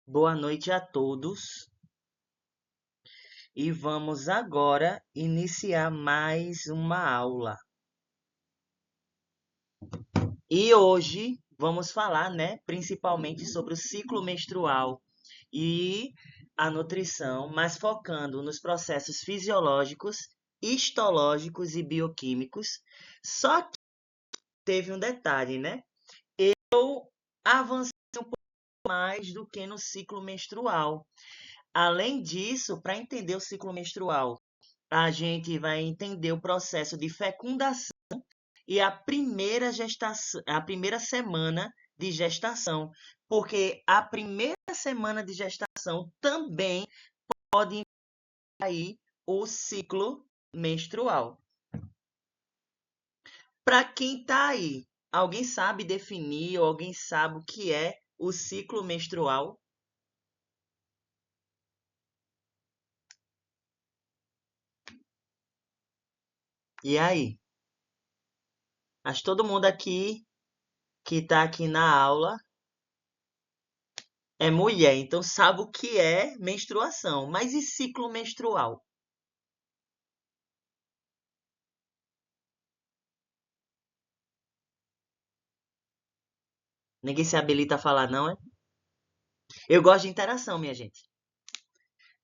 Boa noite a todos e vamos agora iniciar mais uma aula. E hoje vamos falar, principalmente sobre o ciclo menstrual e a nutrição, mas focando nos processos fisiológicos, histológicos e bioquímicos. Só que teve um detalhe, né? Eu avancei um pouco mais do que no ciclo menstrual. Além disso, para entender o ciclo menstrual, a gente vai entender o processo de fecundação e a primeira semana de gestação, porque a primeira semana de gestação também pode aí o ciclo menstrual. Para quem está aí, alguém sabe definir ou alguém sabe o que é o ciclo menstrual? E aí? Acho que todo mundo aqui que está aqui na aula é mulher, então sabe o que é menstruação. Mas e ciclo menstrual? Ninguém se habilita a falar, não, é? Eu gosto de interação, minha gente.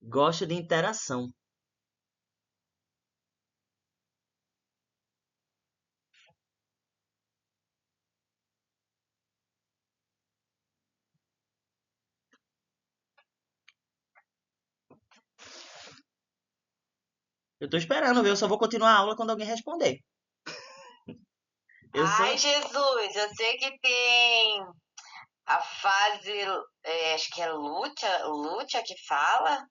Gosto de interação. Eu tô esperando, viu? Eu só vou continuar a aula quando alguém responder. Eu Ai, sou. Jesus, eu sei que tem a fase, acho que é Lúcia que fala.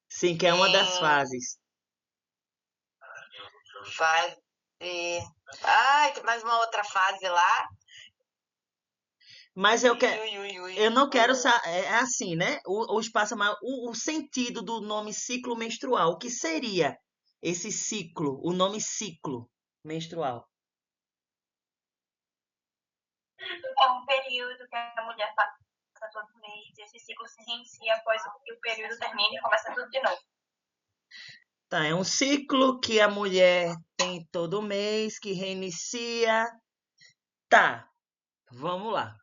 Sim, que é uma das Tem fases. fase. Ai, tem mais uma outra fase lá. Mas Ui, ui, ui, ui. eu não quero. É assim, né? O espaço maior. O sentido do nome ciclo menstrual. O que seria esse ciclo? O nome ciclo menstrual. É um período que a mulher passa todo mês, esse ciclo se reinicia após que o período termine e começa tudo de novo. Tá, é um ciclo que a mulher tem todo mês, que reinicia. Tá, vamos lá.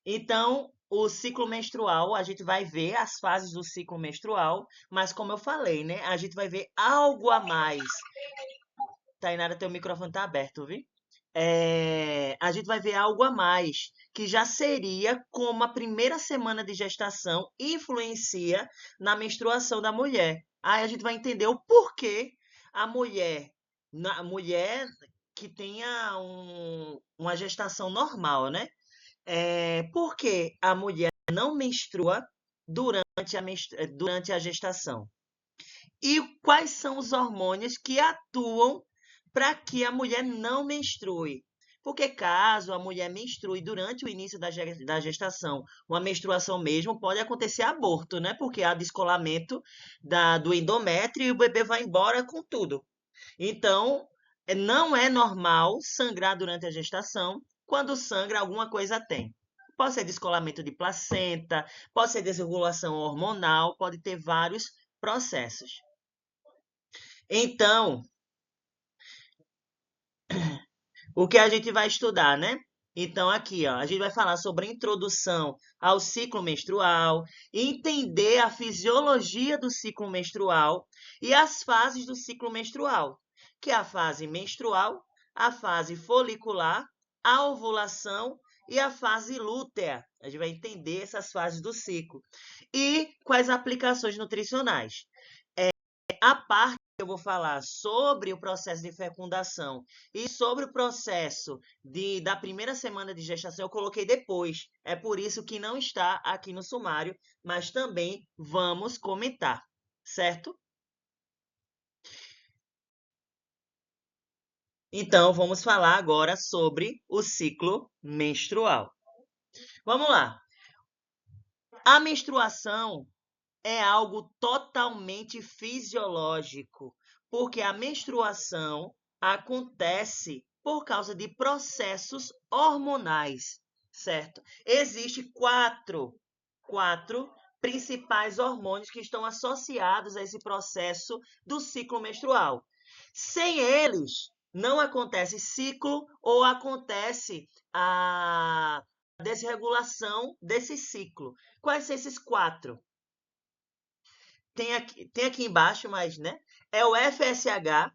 Então, o ciclo menstrual, a gente vai ver as fases do ciclo menstrual, mas como eu falei, né? A gente vai ver algo a mais. Tainara, teu microfone tá aberto, viu? A gente vai ver algo a mais, que já seria como a primeira semana de gestação influencia na menstruação da mulher. Aí a gente vai entender o porquê a mulher que tenha uma gestação normal, né? Por que a mulher não menstrua durante a gestação? E quais são os hormônios que atuam para que a mulher não menstrue? Porque caso a mulher menstrue durante o início da gestação, uma menstruação mesmo, pode acontecer aborto, né? Porque há descolamento do endométrio e o bebê vai embora com tudo. Então, não é normal sangrar durante a gestação. Quando sangra, alguma coisa tem. Pode ser descolamento de placenta, pode ser desregulação hormonal, pode ter vários processos. Então, o que a gente vai estudar, né? Então, aqui, ó, a gente vai falar sobre a introdução ao ciclo menstrual, entender a fisiologia do ciclo menstrual e as fases do ciclo menstrual, que é a fase menstrual, a fase folicular, a ovulação e a fase lútea. A gente vai entender essas fases do ciclo. E quais aplicações nutricionais. A parte que eu vou falar sobre o processo de fecundação e sobre o processo da primeira semana de gestação, eu coloquei depois. É por isso que não está aqui no sumário, mas também vamos comentar, certo? Então, vamos falar agora sobre o ciclo menstrual. Vamos lá. A menstruação é algo totalmente fisiológico, porque a menstruação acontece por causa de processos hormonais, certo? Existem 4 principais hormônios que estão associados a esse processo do ciclo menstrual. Sem eles, não acontece ciclo ou acontece a desregulação desse ciclo. Quais são esses 4? Tem aqui embaixo, mas, né? É o FSH,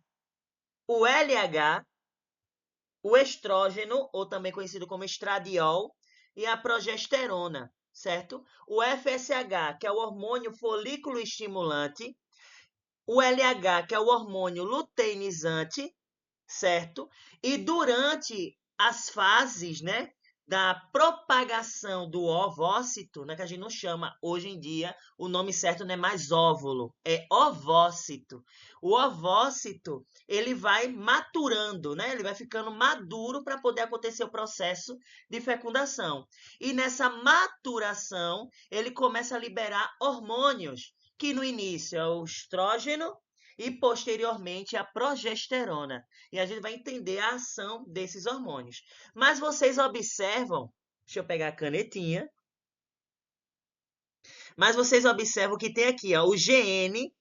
o LH, o estrógeno, ou também conhecido como estradiol, e a progesterona, certo? O FSH, que é o hormônio folículo estimulante, o LH, que é o hormônio luteinizante, certo? E durante as fases, né, da propagação do ovócito, né, que a gente não chama hoje em dia, o nome certo não é mais óvulo, é ovócito. O ovócito, ele vai maturando, né? Ele vai ficando maduro para poder acontecer o processo de fecundação. E nessa maturação, ele começa a liberar hormônios, que no início é o estrógeno e posteriormente a progesterona. E a gente vai entender a ação desses hormônios. Mas vocês observam, deixa eu pegar a canetinha, mas vocês observam que tem aqui ó, o GNRH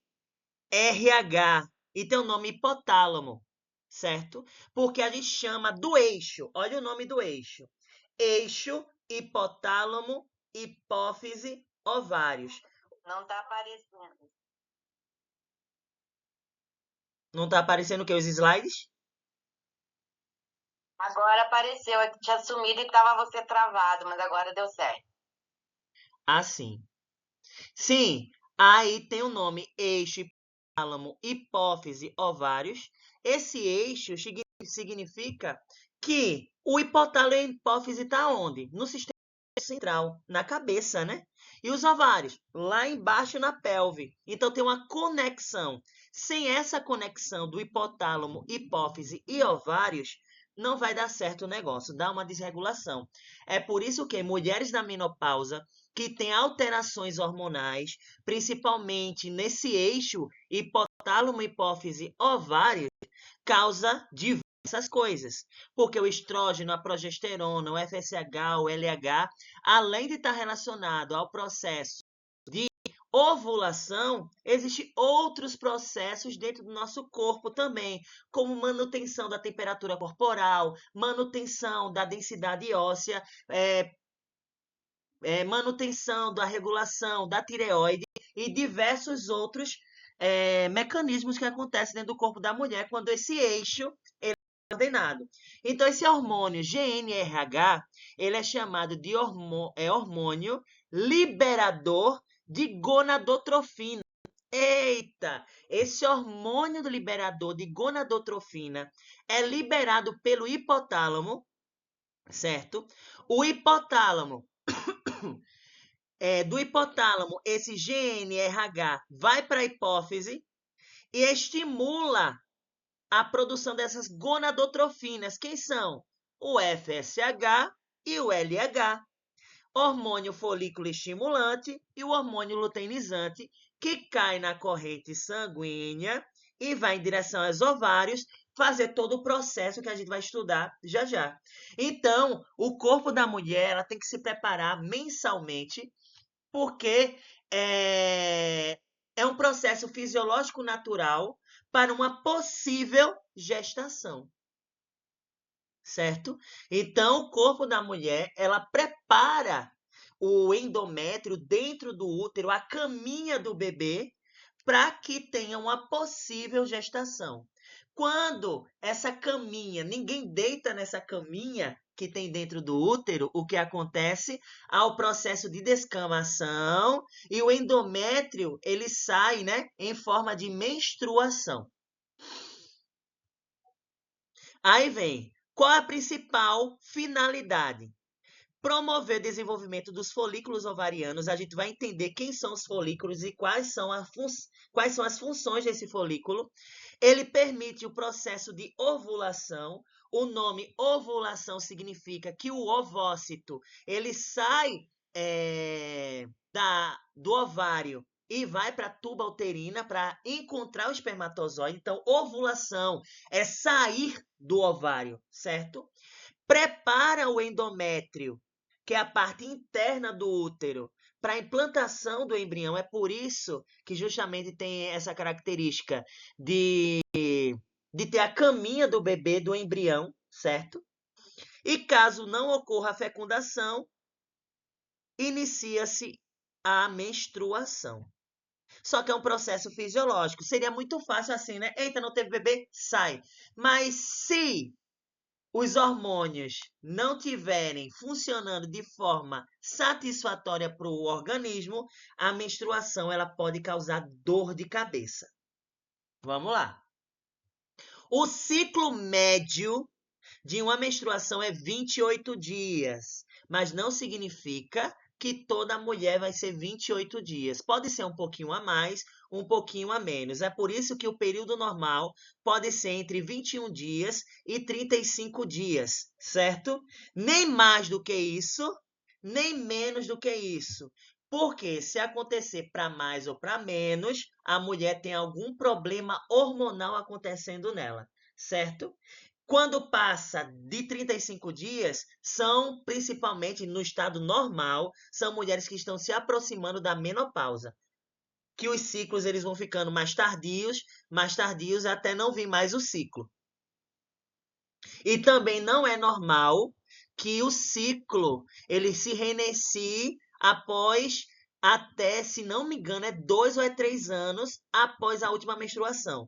e tem o nome hipotálamo, certo? Porque a gente chama do eixo, olha o nome do eixo. Eixo, hipotálamo, hipófise, ovários. Não está aparecendo. Não está aparecendo o que? Os slides? Agora apareceu, é que tinha sumido e estava você travado, mas agora deu certo. Assim. Sim, aí tem o nome eixo, hipotálamo, hipófise, ovários. Esse eixo significa que o hipotálamo e a hipófise está onde? No sistema central, na cabeça, né? E os ovários? Lá embaixo na pelve. Então tem uma conexão. Sem essa conexão do hipotálamo, hipófise e ovários, não vai dar certo o negócio, dá uma desregulação. É por isso que mulheres na menopausa que têm alterações hormonais, principalmente nesse eixo hipotálamo, hipófise, ovários, causa diversas coisas. Porque o estrógeno, a progesterona, o FSH, o LH, além de estar relacionado ao processo de ovulação, existem outros processos dentro do nosso corpo também, como manutenção da temperatura corporal, manutenção da densidade óssea, manutenção da regulação da tireoide e diversos outros mecanismos que acontecem dentro do corpo da mulher quando esse eixo ele é ordenado. Então, esse hormônio GNRH, ele é chamado de hormônio liberador de gonadotrofina. Eita! Esse hormônio do liberador de gonadotrofina é liberado pelo hipotálamo, certo? O hipotálamo, do hipotálamo, esse GNRH vai para a hipófise e estimula a produção dessas gonadotrofinas. Quem são? O FSH e o LH. Hormônio folículo estimulante e o hormônio luteinizante, que cai na corrente sanguínea e vai em direção aos ovários, fazer todo o processo que a gente vai estudar já já. Então, o corpo da mulher ela tem que se preparar mensalmente, porque é um processo fisiológico natural para uma possível gestação. Certo? Então, o corpo da mulher, ela prepara o endométrio dentro do útero, a caminha do bebê, para que tenha uma possível gestação. Quando essa caminha, ninguém deita nessa caminha que tem dentro do útero, o que acontece? Há o processo de descamação e o endométrio, ele sai, né, em forma de menstruação. Aí vem, qual a principal finalidade? Promover o desenvolvimento dos folículos ovarianos. A gente vai entender quem são os folículos e quais são as funções desse folículo. Ele permite o processo de ovulação. O nome ovulação significa que o ovócito ele sai do ovário e vai para a tuba uterina para encontrar o espermatozoide. Então, ovulação é sair do ovário, certo? Prepara o endométrio que é a parte interna do útero, para a implantação do embrião. É por isso que justamente tem essa característica de ter a caminha do bebê, do embrião, certo? E caso não ocorra a fecundação, inicia-se a menstruação. Só que é um processo fisiológico. Seria muito fácil assim, né? Eita, não teve bebê? Sai. Mas se os hormônios não tiverem funcionando de forma satisfatória para o organismo, a menstruação ela pode causar dor de cabeça. Vamos lá. O ciclo médio de uma menstruação é 28 dias, mas não significa que toda mulher vai ser 28 dias. Pode ser um pouquinho a mais, um pouquinho a menos. É por isso que o período normal pode ser entre 21 dias e 35 dias, certo? Nem mais do que isso, nem menos do que isso. Porque se acontecer para mais ou para menos, a mulher tem algum problema hormonal acontecendo nela, certo? Quando passa de 35 dias, são principalmente no estado normal, são mulheres que estão se aproximando da menopausa, que os ciclos eles vão ficando mais tardios até não vir mais o ciclo. E também não é normal que o ciclo ele se reinicie após até, se não me engano, é 2 ou é 3 anos após a última menstruação.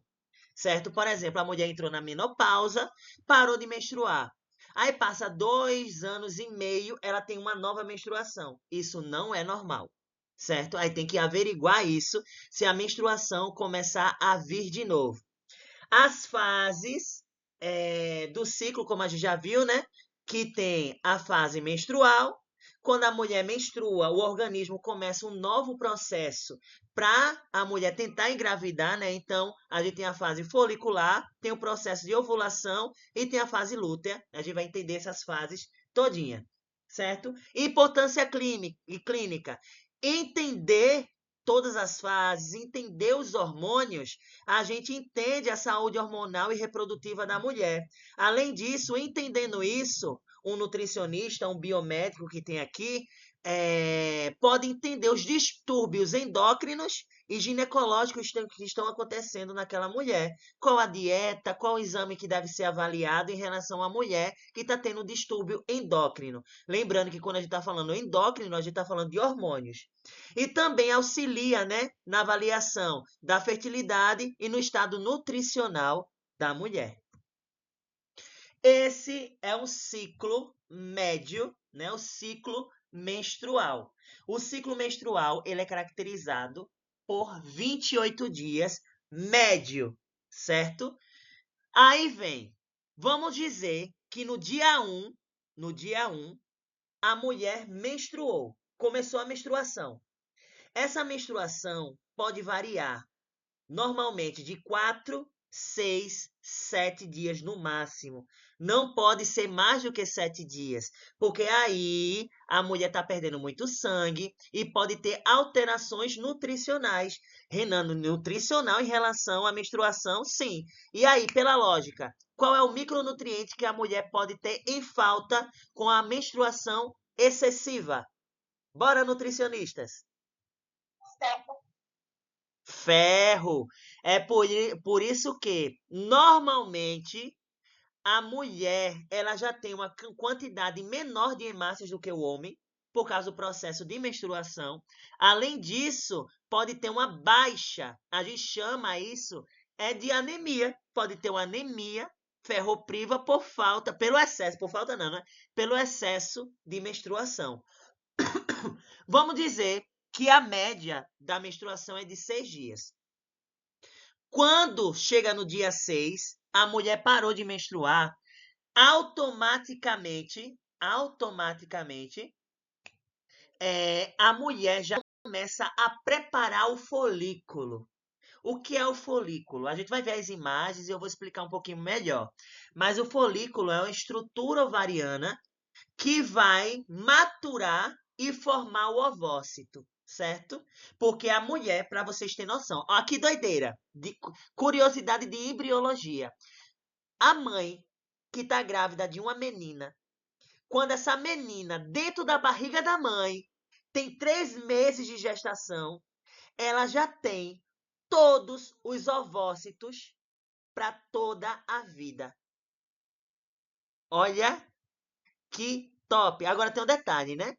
Certo? Por exemplo, a mulher entrou na menopausa, parou de menstruar. Aí passa 2 anos e meio, ela tem uma nova menstruação. Isso não é normal, certo? Aí tem que averiguar isso, se a menstruação começar a vir de novo. As fases do ciclo, como a gente já viu, né? Que tem a fase menstrual. Quando a mulher menstrua, o organismo começa um novo processo para a mulher tentar engravidar, né? Então, a gente tem a fase folicular, tem o processo de ovulação e tem a fase lútea. A gente vai entender essas fases todinha, certo? Importância clínica. Entender todas as fases, entender os hormônios, a gente entende a saúde hormonal e reprodutiva da mulher. Além disso, entendendo isso, um nutricionista, um biomédico que tem aqui, pode entender os distúrbios endócrinos e ginecológicos que estão acontecendo naquela mulher. Qual a dieta, qual o exame que deve ser avaliado em relação à mulher que está tendo um distúrbio endócrino. Lembrando que quando a gente está falando endócrino, a gente está falando de hormônios. E também auxilia, né, na avaliação da fertilidade e no estado nutricional da mulher. Esse é um ciclo médio, né, o ciclo menstrual. O ciclo menstrual ele é caracterizado por 28 dias médio, certo? Aí vem, vamos dizer que no dia 1, a mulher menstruou, começou a menstruação. Essa menstruação pode variar normalmente de 4, 6, 7 dias no máximo. Não pode ser mais do que 7 dias, porque aí a mulher está perdendo muito sangue e pode ter alterações nutricionais. Renando nutricional em relação à menstruação, sim. E aí, pela lógica, qual é o micronutriente que a mulher pode ter em falta com a menstruação excessiva? Bora, nutricionistas! Ferro. É por isso que, normalmente, a mulher ela já tem uma quantidade menor de hemácias do que o homem, por causa do processo de menstruação. Além disso, pode ter uma baixa, a gente chama isso de anemia. Pode ter uma anemia ferropriva pelo excesso, por falta não, né? Pelo excesso de menstruação. Vamos dizer que a média da menstruação é de 6 dias. Quando chega no dia 6, a mulher parou de menstruar, automaticamente, a mulher já começa a preparar o folículo. O que é o folículo? A gente vai ver as imagens e eu vou explicar um pouquinho melhor. Mas o folículo é uma estrutura ovariana que vai maturar e formar o ovócito, certo? Porque a mulher, para vocês terem noção, ó, que doideira, curiosidade de embriologia. A mãe que está grávida de uma menina, quando essa menina, dentro da barriga da mãe, tem 3 meses de gestação, ela já tem todos os ovócitos para toda a vida. Olha que top. Agora tem um detalhe, né?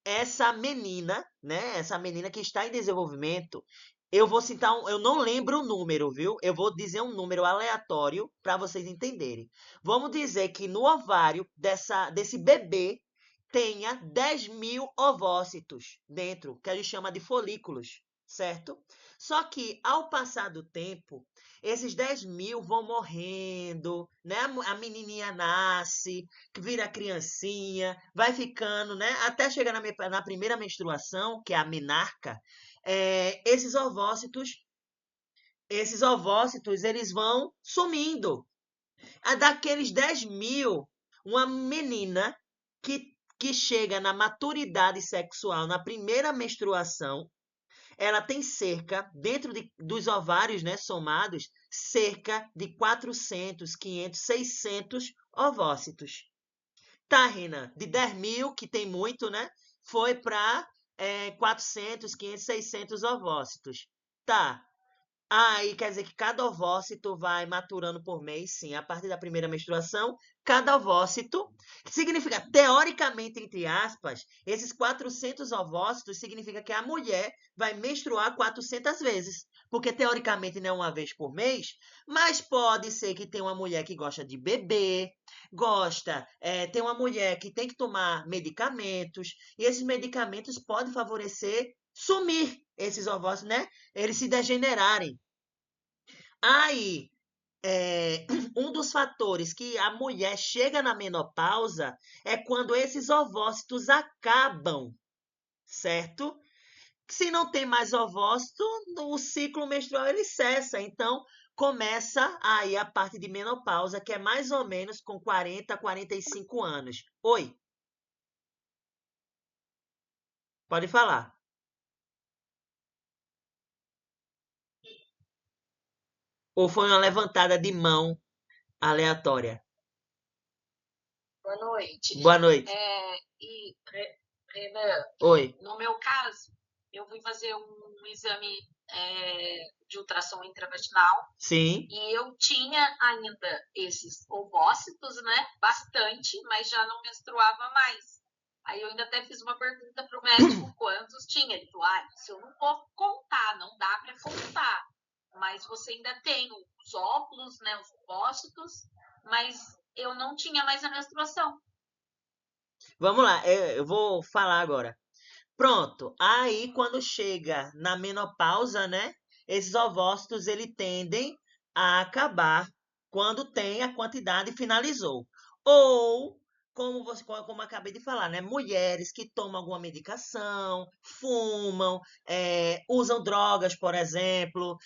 Essa menina, né? Essa menina que está em desenvolvimento, eu vou citar eu não lembro o número, viu? Eu vou dizer um número aleatório para vocês entenderem. Vamos dizer que no ovário desse bebê tenha 10.000 ovócitos dentro, que a gente chama de folículos, certo? Só que ao passar do tempo, esses 10.000 vão morrendo, né? A menininha nasce, vira criancinha, vai ficando, né? Até chegar na primeira menstruação, que é a menarca, esses ovócitos, eles vão sumindo. Daqueles 10.000, uma menina que chega na maturidade sexual, na primeira menstruação, ela tem cerca, dentro dos ovários, né, somados, cerca de 400, 500, 600 ovócitos. Tá, Renan, de 10.000, que tem muito, né? Foi para 400, 500, 600 ovócitos. Tá. Aí quer dizer que cada ovócito vai maturando por mês, sim, a partir da primeira menstruação, cada ovócito, que significa, teoricamente, entre aspas, esses 400 ovócitos significa que a mulher vai menstruar 400 vezes, porque teoricamente não é uma vez por mês, mas pode ser que tenha uma mulher que gosta de beber, tem uma mulher que tem que tomar medicamentos, e esses medicamentos podem favorecer sumir esses ovócitos, né? Eles se degenerarem. Aí, um dos fatores que a mulher chega na menopausa é quando esses ovócitos acabam, certo? Se não tem mais ovócito, o ciclo menstrual ele cessa. Então, começa aí a parte de menopausa, que é mais ou menos com 40, 45 anos. Oi, pode falar. Ou foi uma levantada de mão aleatória? Boa noite. Boa noite. Renan, Oi. no meu caso, eu fui fazer um exame de ultrassom intravaginal. Sim. E eu tinha ainda esses ovócitos, né? Bastante, mas já não menstruava mais. Aí eu ainda até fiz uma pergunta para o médico quantos tinha. Ele falou, isso eu não posso contar, não dá para contar. Mas você ainda tem os óvulos, né? Os ovócitos, mas eu não tinha mais a menstruação. Vamos lá, eu vou falar agora. Pronto. Aí, quando chega na menopausa, né? Esses ovócitos, ele tendem a acabar quando tem a quantidade finalizou. Ou, como eu acabei de falar, né? Mulheres que tomam alguma medicação, fumam, usam drogas, por exemplo,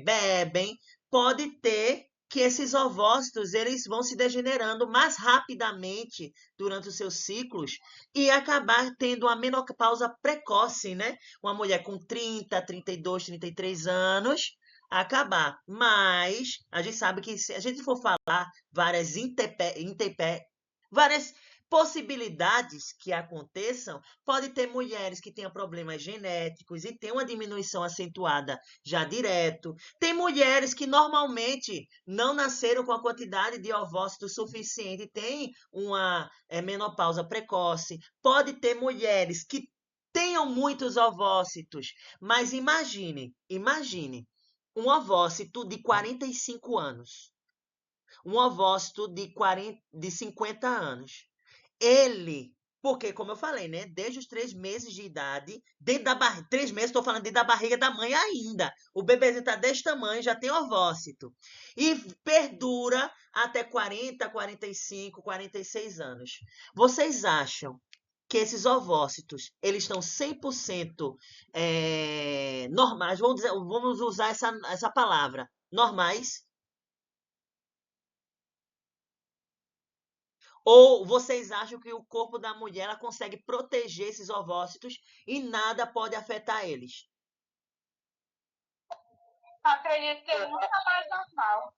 bebem, pode ter que esses ovócitos eles vão se degenerando mais rapidamente durante os seus ciclos e acabar tendo uma menopausa precoce, né? Uma mulher com 30, 32, 33 anos acabar. Mas a gente sabe que se a gente for falar várias possibilidades que aconteçam, pode ter mulheres que tenham problemas genéticos e tem uma diminuição acentuada já direto. Tem mulheres que normalmente não nasceram com a quantidade de ovócitos suficiente, tem uma menopausa precoce. Pode ter mulheres que tenham muitos ovócitos, mas imagine um ovócito de 45 anos, um ovócito de 50 anos. Ele, porque, como eu falei, né? Desde os 3 meses de idade, dentro da barriga, 3 meses, estou falando dentro da barriga da mãe ainda. O bebezinho está desse tamanho, já tem ovócito. E perdura até 40, 45, 46 anos. Vocês acham que esses ovócitos, eles estão 100% normais? Vamos usar essa palavra. Normais? Ou vocês acham que o corpo da mulher ela consegue proteger esses ovócitos e nada pode afetar eles? Acredito que ele nunca mais normal.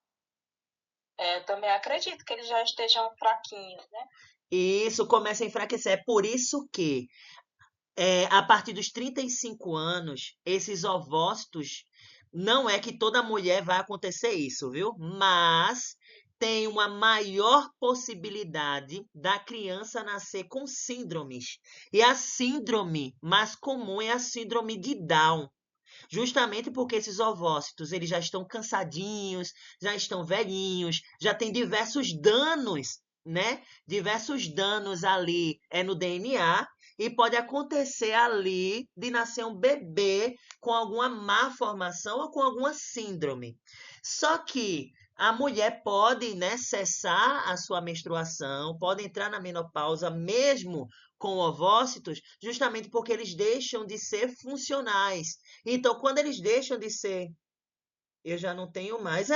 Eu também acredito que eles já estejam fraquinhos, né? E isso começa a enfraquecer. É por isso que, a partir dos 35 anos, esses ovócitos, não é que toda mulher vai acontecer isso, viu? Mas tem uma maior possibilidade da criança nascer com síndromes. E a síndrome mais comum é a síndrome de Down. Justamente porque esses ovócitos, eles já estão cansadinhos, já estão velhinhos, já tem diversos danos, né? Diversos danos ali no DNA e pode acontecer ali de nascer um bebê com alguma má formação ou com alguma síndrome. Só que a mulher pode, né, cessar a sua menstruação, pode entrar na menopausa mesmo com ovócitos, justamente porque eles deixam de ser funcionais. Então, quando eles deixam de ser, eu já não tenho mais,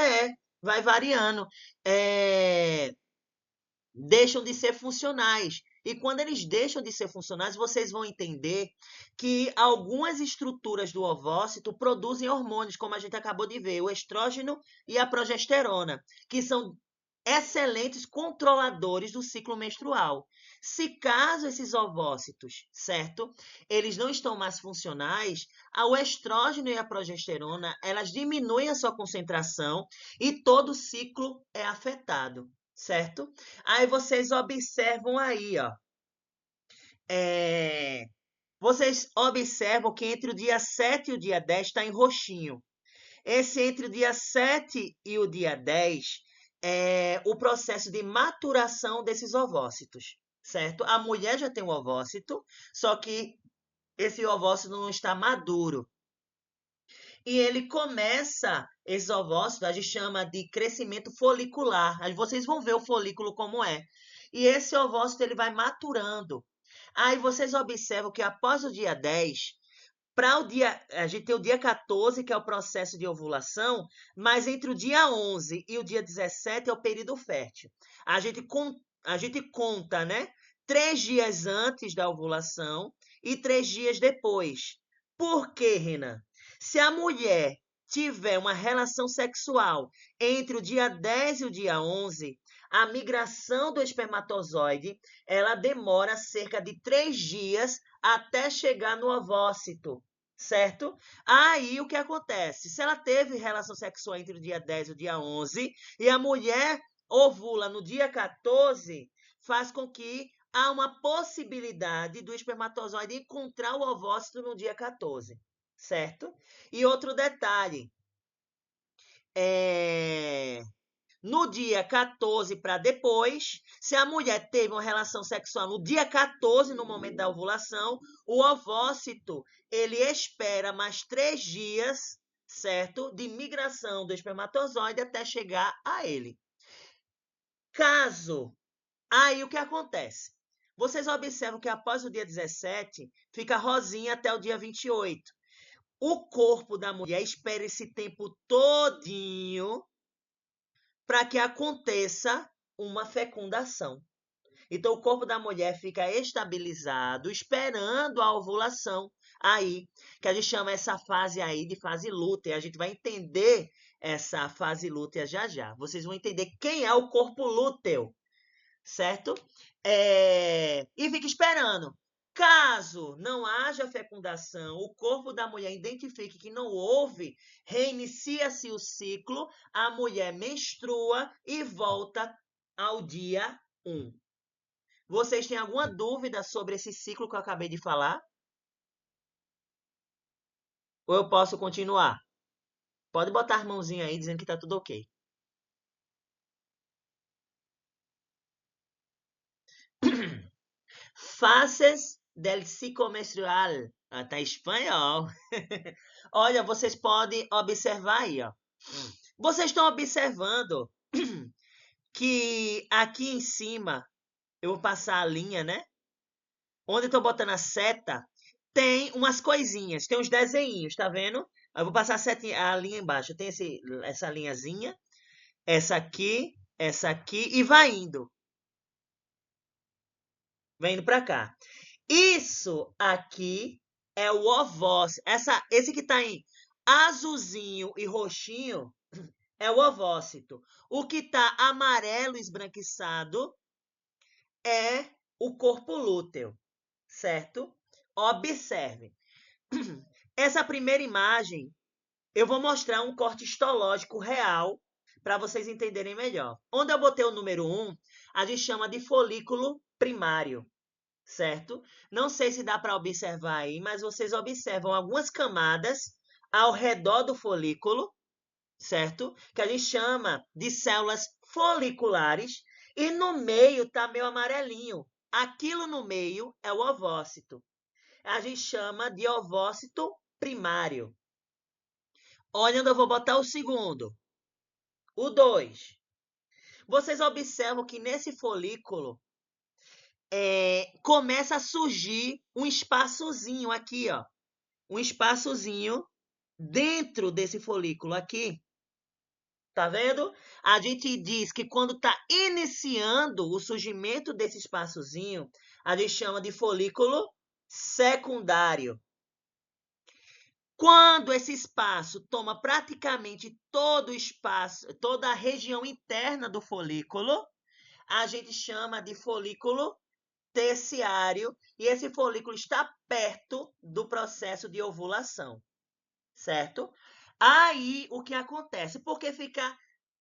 vai variando, deixam de ser funcionais. E quando eles deixam de ser funcionais, vocês vão entender que algumas estruturas do ovócito produzem hormônios, como a gente acabou de ver, o estrógeno e a progesterona, que são excelentes controladores do ciclo menstrual. Se caso esses ovócitos, certo, eles não estão mais funcionais, o estrógeno e a progesterona, elas diminuem a sua concentração e todo o ciclo é afetado, certo? Aí vocês observam aí, ó. Vocês observam que entre o dia 7 e o dia 10 está em roxinho. Esse entre o dia 7 e o dia 10 é o processo de maturação desses ovócitos, certo? A mulher já tem um ovócito, só que esse ovócito não está maduro. E ele começa, esses ovócitos, a gente chama de crescimento folicular. Aí vocês vão ver o folículo como é. E esse ovócito ele vai maturando. Aí vocês observam que após o dia 10, para o dia, a gente tem o dia 14, que é o processo de ovulação, mas entre o dia 11 e o dia 17 é o período fértil. A gente conta, né? 3 dias antes da ovulação e 3 dias depois. Por quê, Renan? Se a mulher tiver uma relação sexual entre o dia 10 e o dia 11, a migração do espermatozoide, ela demora cerca de 3 dias até chegar no ovócito, certo? Aí o que acontece? Se ela teve relação sexual entre o dia 10 e o dia 11 e a mulher ovula no dia 14, faz com que há uma possibilidade do espermatozoide encontrar o ovócito no dia 14, certo? E outro detalhe, no dia 14 para depois, se a mulher teve uma relação sexual no dia 14, no momento da ovulação, o ovócito, ele espera mais 3 dias, certo? De migração do espermatozoide até chegar a ele. Aí o que acontece? Vocês observam que após o dia 17, fica rosinha até o dia 28. O corpo da mulher espera esse tempo todinho para que aconteça uma fecundação. Então, o corpo da mulher fica estabilizado, esperando a ovulação. Aí, que a gente chama essa fase aí de fase lútea. A gente vai entender essa fase lútea já já. Vocês vão entender quem é o corpo lúteo, certo? E fica esperando. Caso não haja fecundação, o corpo da mulher identifique que não houve, reinicia-se o ciclo, a mulher menstrua e volta ao dia 1. Vocês têm alguma dúvida sobre esse ciclo que eu acabei de falar? Ou eu posso continuar? Pode botar a mãozinha aí dizendo que está tudo ok. Fases del ciclo menstrual. Tá espanhol. Olha, vocês podem observar aí, ó. Vocês estão observando que aqui em cima, eu vou passar a linha, né? Onde eu tô botando a seta, tem umas coisinhas, tem uns desenhinhos, tá vendo? Eu vou passar a linha embaixo. Tem essa linhazinha, essa aqui e vai indo. Vai indo pra cá. Isso aqui é o ovócito. Esse que está em azulzinho e roxinho é o ovócito. O que está amarelo esbranquiçado é o corpo lúteo, certo? Observe. Essa primeira imagem, eu vou mostrar um corte histológico real para vocês entenderem melhor. Onde eu botei o número 1, a gente chama de folículo primário, certo? Não sei se dá para observar aí, mas vocês observam algumas camadas ao redor do folículo, certo? Que a gente chama de células foliculares, e no meio está meio amarelinho. Aquilo no meio é o ovócito. A gente chama de ovócito primário. Olha onde eu vou botar o segundo. O 2. Vocês observam que nesse folículo começa a surgir um espaçozinho aqui, ó. Um espaçozinho dentro desse folículo aqui. Tá vendo? A gente diz que quando está iniciando o surgimento desse espaçozinho, a gente chama de folículo secundário. Quando esse espaço toma praticamente todo o espaço, toda a região interna do folículo, a gente chama de folículo terciário, e esse folículo está perto do processo de ovulação, certo? Aí, o que acontece? Porque fica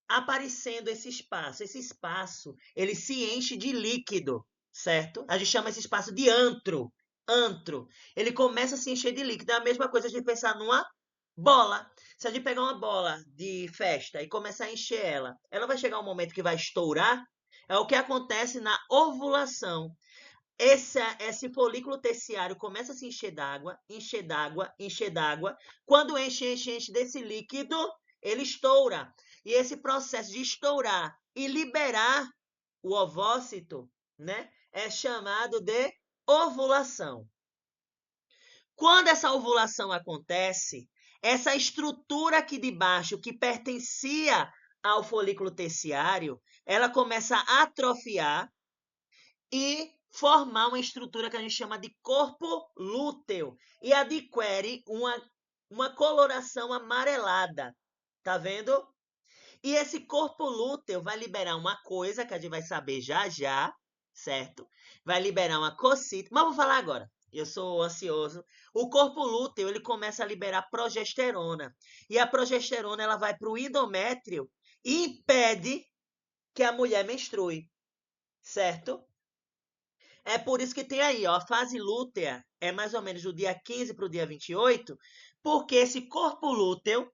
aparecendo esse espaço? Esse espaço, ele se enche de líquido, certo? A gente chama esse espaço de antro. Antro. Ele começa a se encher de líquido. É a mesma coisa de pensar numa bola. Se a gente pegar uma bola de festa e começar a encher ela vai chegar um momento que vai estourar. É o que acontece na ovulação. Esse folículo terciário começa a se encher d'água, encher d'água, encher d'água. Quando enche desse líquido, ele estoura. E esse processo de estourar e liberar o ovócito, né, é chamado de ovulação. Quando essa ovulação acontece, essa estrutura aqui de baixo, que pertencia ao folículo terciário, ela começa a atrofiar e formar uma estrutura que a gente chama de corpo lúteo e adquire uma coloração amarelada. Tá vendo? E esse corpo lúteo vai liberar uma coisa que a gente vai saber já já, certo? Vai liberar uma cocita. Mas vou falar agora. Eu sou ansioso. O corpo lúteo, ele começa a liberar progesterona. E a progesterona, ela vai para o endométrio e impede que a mulher menstrue, certo? É por isso que tem aí, ó, a fase lútea é mais ou menos do dia 15 para o dia 28, porque esse corpo lúteo,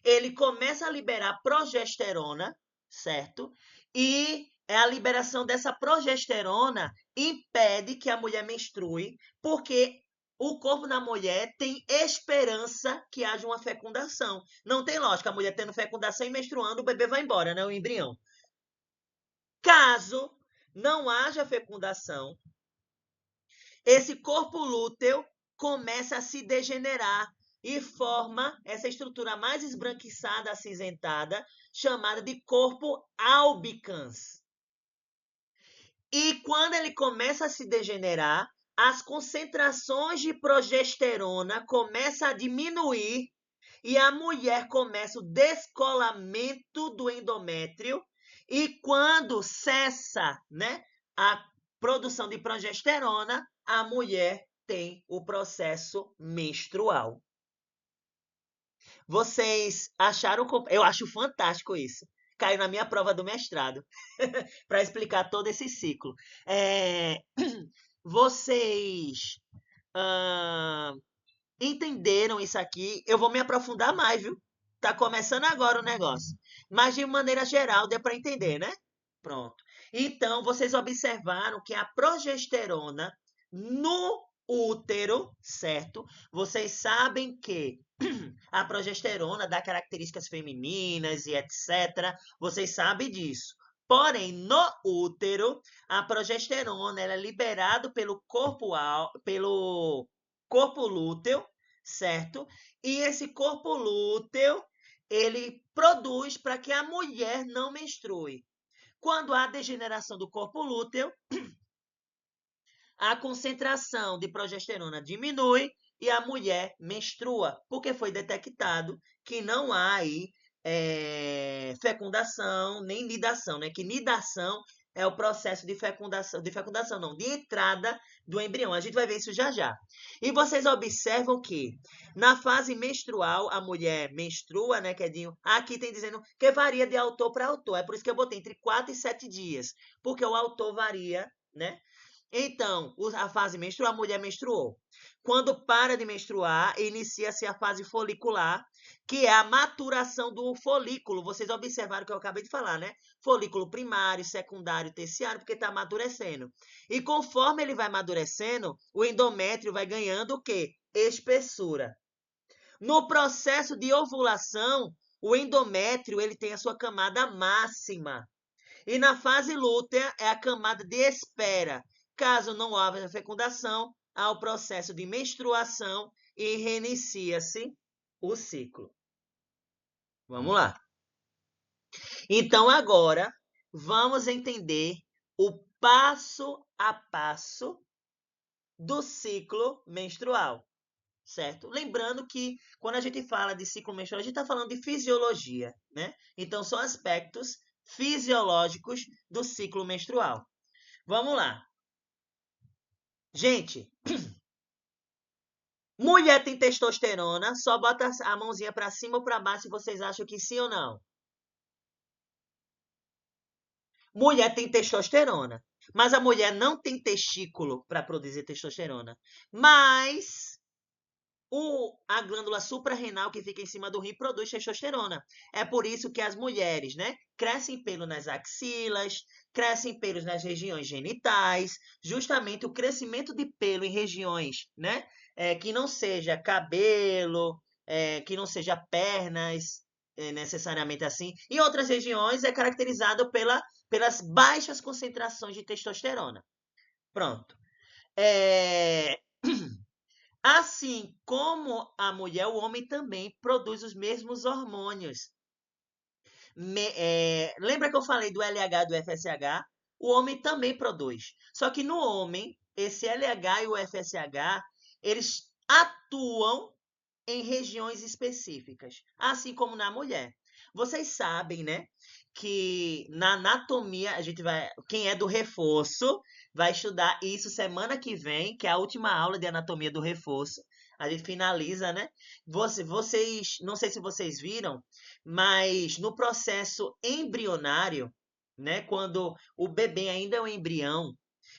ele começa a liberar progesterona, certo? E a liberação dessa progesterona impede que a mulher menstrue, porque o corpo da mulher tem esperança que haja uma fecundação. Não tem lógica a mulher tendo fecundação e menstruando, o bebê vai embora, né? O embrião. Caso não haja fecundação, esse corpo lúteo começa a se degenerar e forma essa estrutura mais esbranquiçada, acinzentada, chamada de corpo albicans. E quando ele começa a se degenerar, as concentrações de progesterona começam a diminuir e a mulher começa o descolamento do endométrio. E quando cessa, né, a produção de progesterona, a mulher tem o processo menstrual. Vocês acharam... Eu acho fantástico isso. Caiu na minha prova do mestrado, para explicar todo esse ciclo. Vocês entenderam isso aqui? Eu vou me aprofundar mais, viu? Tá começando agora o negócio. Mas, de maneira geral, deu para entender, né? Pronto. Então, vocês observaram que a progesterona no útero, certo? Vocês sabem que a progesterona dá características femininas e etc. Vocês sabem disso. Porém, no útero, a progesterona ela é liberada pelo corpo lúteo, certo? E esse corpo lúteo, ele produz para que a mulher não menstrue. Quando há degeneração do corpo lúteo, a concentração de progesterona diminui e a mulher menstrua, porque foi detectado que não há aí fecundação nem nidação, né? Que nidação é o processo de fecundação não, de entrada do embrião. A gente vai ver isso já já. E vocês observam que na fase menstrual, a mulher menstrua, né, Quedinho? Aqui tem dizendo que varia de autor para autor. É por isso que eu botei entre 4 e 7 dias, porque o autor varia, né? Então, a fase menstrual, a mulher menstruou. Quando para de menstruar, inicia-se a fase folicular, que é a maturação do folículo. Vocês observaram o que eu acabei de falar, né? Folículo primário, secundário, terciário, porque está amadurecendo. E conforme ele vai amadurecendo, o endométrio vai ganhando o quê? Espessura. No processo de ovulação, o endométrio ele tem a sua camada máxima. E na fase lútea é a camada de espera. Caso não haja fecundação, há o processo de menstruação e reinicia-se o ciclo. Vamos lá. Então, agora, vamos entender o passo a passo do ciclo menstrual, certo? Lembrando que, quando a gente fala de ciclo menstrual, a gente está falando de fisiologia, né? Então, são aspectos fisiológicos do ciclo menstrual. Vamos lá. Gente, mulher tem testosterona, só bota a mãozinha para cima ou para baixo se vocês acham que sim ou não. Mulher tem testosterona, mas a mulher não tem testículo para produzir testosterona. Mas a glândula suprarrenal que fica em cima do rim produz testosterona. É por isso que as mulheres, né, crescem pelo nas axilas, crescem pelos nas regiões genitais. Justamente o crescimento de pelo em regiões, né, que não seja cabelo, que não seja pernas, necessariamente assim. Em outras regiões é caracterizado pelas baixas concentrações de testosterona. Pronto. Assim como a mulher, o homem também produz os mesmos hormônios. Lembra que eu falei do LH e do FSH? O homem também produz. Só que no homem, esse LH e o FSH, eles atuam em regiões específicas, assim como na mulher. Vocês sabem, né, que na anatomia, quem é do reforço, vai estudar isso semana que vem, que é a última aula de anatomia do reforço. A gente finaliza, né? Vocês, não sei se vocês viram, mas no processo embrionário, né, quando o bebê ainda é um embrião,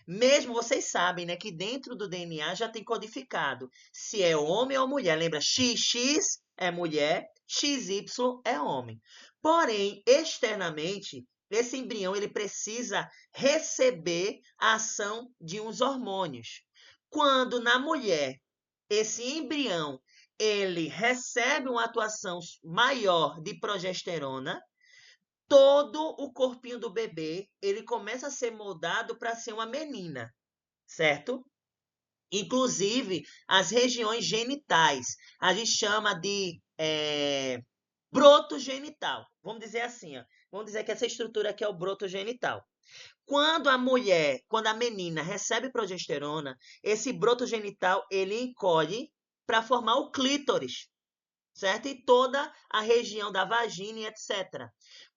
mesmo vocês sabem, né, que dentro do DNA já tem codificado se é homem ou mulher. Lembra? XX é mulher, XY é homem. Porém, externamente, esse embrião ele precisa receber a ação de uns hormônios. Quando na mulher esse embrião ele recebe uma atuação maior de progesterona, todo o corpinho do bebê ele começa a ser moldado para ser uma menina, certo? Inclusive as regiões genitais, a gente chama de broto genital. Vamos dizer assim, ó. Vamos dizer que essa estrutura aqui é o broto genital. Quando a menina recebe progesterona, esse broto genital ele encolhe para formar o clítoris, certo? E toda a região da vagina e etc.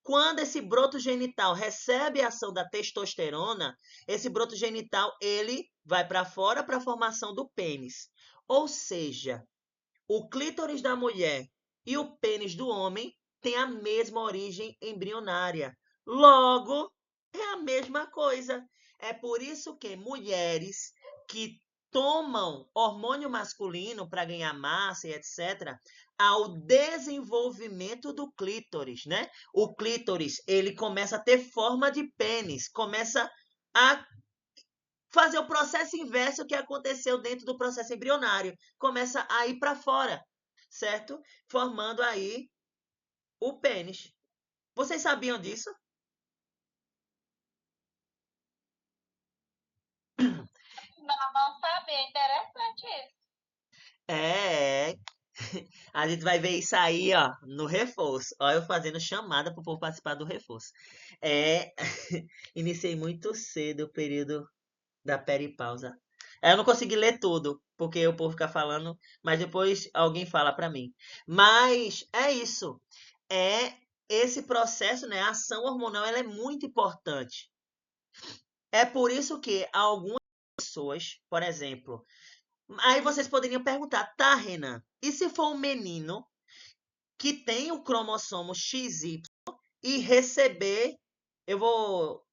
Quando esse broto genital recebe a ação da testosterona, esse broto genital ele vai para fora para a formação do pênis. Ou seja, o clítoris da mulher e o pênis do homem têm a mesma origem embrionária. Logo, é a mesma coisa. É por isso que mulheres que tomam hormônio masculino para ganhar massa e etc., ao desenvolvimento do clítoris, né? O clítoris, ele começa a ter forma de pênis, começa a fazer o processo inverso que aconteceu dentro do processo embrionário, começa a ir para fora, certo? Formando aí o pênis. Vocês sabiam disso? Não sabia, interessante isso. É, a gente vai ver isso aí, ó, no reforço. Ó, eu fazendo chamada para o povo participar do reforço. Iniciei muito cedo o período da peripausa. Eu não consegui ler tudo, porque o povo fica falando, mas depois alguém fala para mim. Mas é isso. É esse processo, né? A ação hormonal ela é muito importante. É por isso que algumas pessoas, por exemplo, aí vocês poderiam perguntar, tá, Renan, e se for um menino que tem o cromossomo XY e receber, eu vou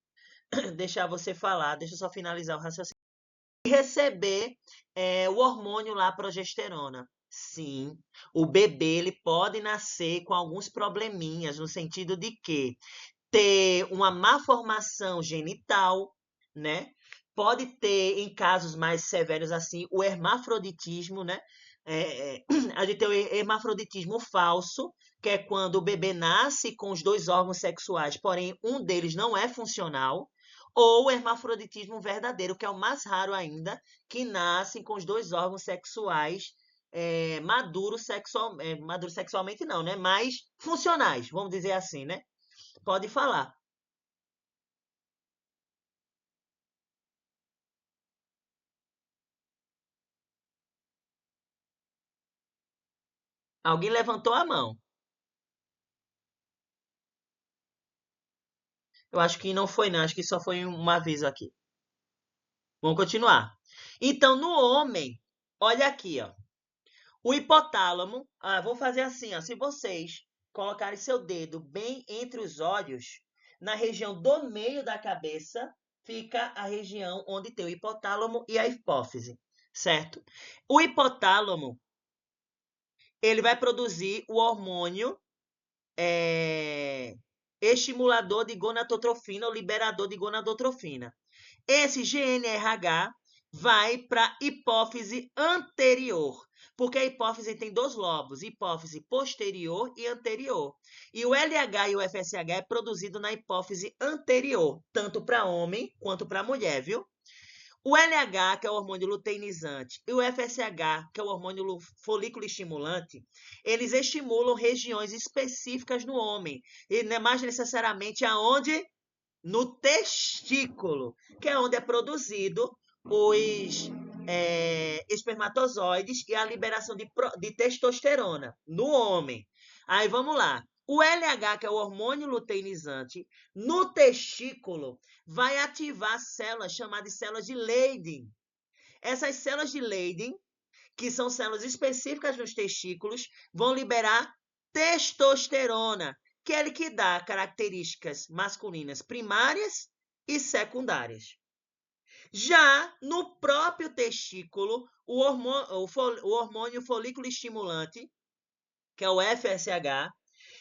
deixar você falar, deixa eu só finalizar o raciocínio, e receber o hormônio lá, progesterona. Sim, o bebê ele pode nascer com alguns probleminhas, no sentido de que ter uma má formação genital, né? Pode ter, em casos mais severos assim, o hermafroditismo, né? A gente tem o hermafroditismo falso, que é quando o bebê nasce com os dois órgãos sexuais, porém um deles não é funcional, ou o hermafroditismo verdadeiro, que é o mais raro ainda, que nascem com os dois órgãos sexuais maduros sexualmente não, né? Mas funcionais, vamos dizer assim, né? Pode falar. Alguém levantou a mão. Eu acho que não foi, não. Acho que só foi um aviso aqui. Vamos continuar. Então, no homem, olha aqui, ó. O hipotálamo. Vou fazer assim, ó. Se vocês colocarem seu dedo bem entre os olhos, na região do meio da cabeça, fica a região onde tem o hipotálamo e a hipófise, certo? O hipotálamo, ele vai produzir o hormônio estimulador de gonadotrofina ou liberador de gonadotrofina. Esse GNRH vai para a hipófise anterior, porque a hipófise tem dois lobos, hipófise posterior e anterior. E o LH e o FSH é produzido na hipófise anterior, tanto para homem quanto para mulher, viu? O LH, que é o hormônio luteinizante, e o FSH, que é o hormônio folículo estimulante, eles estimulam regiões específicas no homem. E não é mais necessariamente aonde? No testículo, que é onde é produzido os espermatozoides e a liberação de testosterona no homem. Aí vamos lá. O LH, que é o hormônio luteinizante, no testículo, vai ativar células chamadas de células de Leydig. Essas células de Leydig, que são células específicas nos testículos, vão liberar testosterona, que é ele que dá características masculinas primárias e secundárias. Já no próprio testículo, o hormônio folículo estimulante, que é o FSH,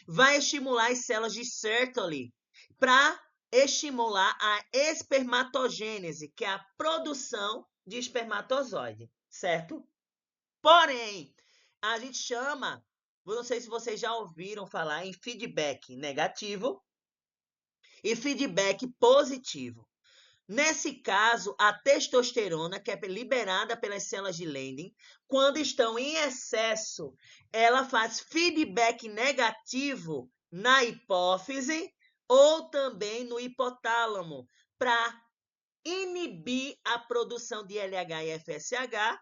vai estimular as células de Sertoli para estimular a espermatogênese, que é a produção de espermatozoide, certo? Porém, a gente chama, não sei se vocês já ouviram falar em feedback negativo e feedback positivo. Nesse caso, a testosterona, que é liberada pelas células de Leydig, quando estão em excesso, ela faz feedback negativo na hipófise ou também no hipotálamo, para inibir a produção de LH e FSH,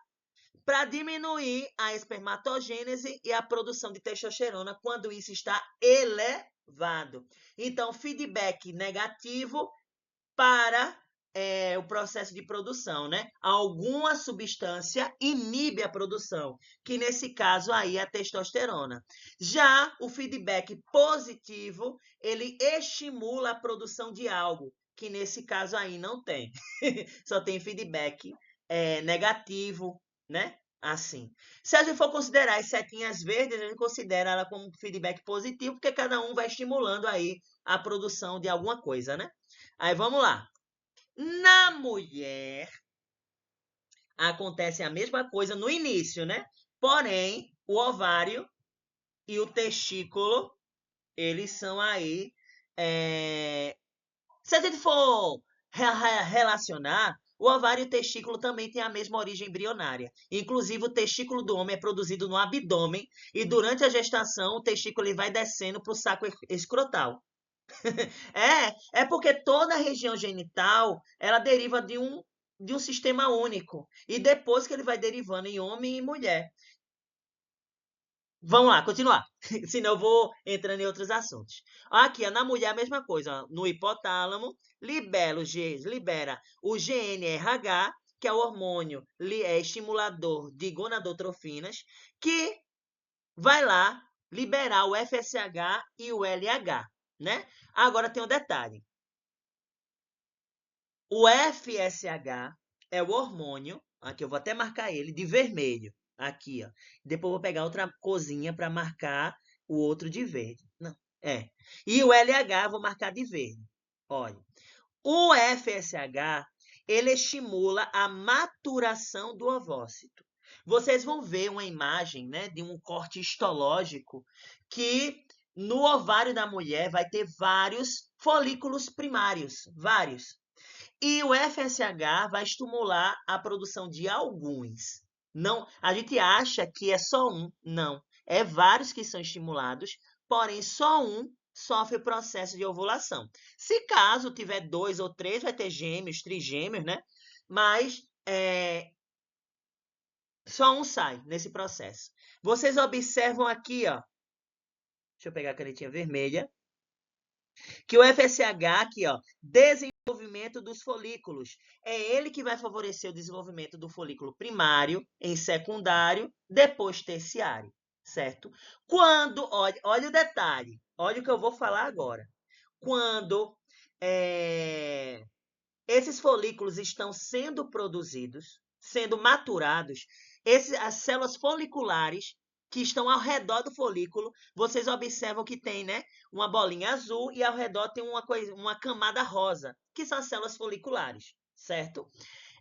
para diminuir a espermatogênese e a produção de testosterona quando isso está elevado. Então, feedback negativo para o processo de produção, né? Alguma substância inibe a produção, que nesse caso aí é a testosterona. Já o feedback positivo, ele estimula a produção de algo, que nesse caso aí não tem. Só tem feedback negativo, né? Assim. Se a gente for considerar as setinhas verdes, a gente considera ela como feedback positivo, porque cada um vai estimulando aí a produção de alguma coisa, né? Aí vamos lá. Na mulher, acontece a mesma coisa no início, né? Porém, o ovário e o testículo, eles são aí. Se a gente for relacionar, o ovário e o testículo também têm a mesma origem embrionária. Inclusive, o testículo do homem é produzido no abdômen e durante a gestação o testículo ele vai descendo para o saco escrotal. É porque toda a região genital, ela deriva de um sistema único. E depois que ele vai derivando em homem e mulher. Vamos lá, continuar. Senão eu vou entrando em outros assuntos. Aqui, ó, na mulher, a mesma coisa. Ó, no hipotálamo, libera o GNRH, que é o hormônio estimulador de gonadotrofinas, que vai lá liberar o FSH e o LH, né? Agora tem um detalhe. O FSH é o hormônio, aqui eu vou até marcar ele de vermelho, aqui, ó. Depois eu vou pegar outra cozinha para marcar o outro de verde. Não, é. E o LH eu vou marcar de verde. Olha, o FSH, ele estimula a maturação do ovócito. Vocês vão ver uma imagem, né, de um corte histológico que no ovário da mulher vai ter vários folículos primários, vários. E o FSH vai estimular a produção de alguns. Não, a gente acha que é só um, não. É vários que são estimulados, porém só um sofre o processo de ovulação. Se caso tiver 2 ou 3, vai ter gêmeos, trigêmeos, né? Mas só um sai nesse processo. Vocês observam aqui, ó. Deixa eu pegar a canetinha vermelha. Que o FSH aqui, ó, desenvolvimento dos folículos. É ele que vai favorecer o desenvolvimento do folículo primário, em secundário, depois terciário, certo? Quando, olha o detalhe, olha o que eu vou falar agora. Quando esses folículos estão sendo produzidos, sendo maturados, as células foliculares que estão ao redor do folículo, vocês observam que tem, né, uma bolinha azul e ao redor tem uma camada rosa, que são as células foliculares, certo?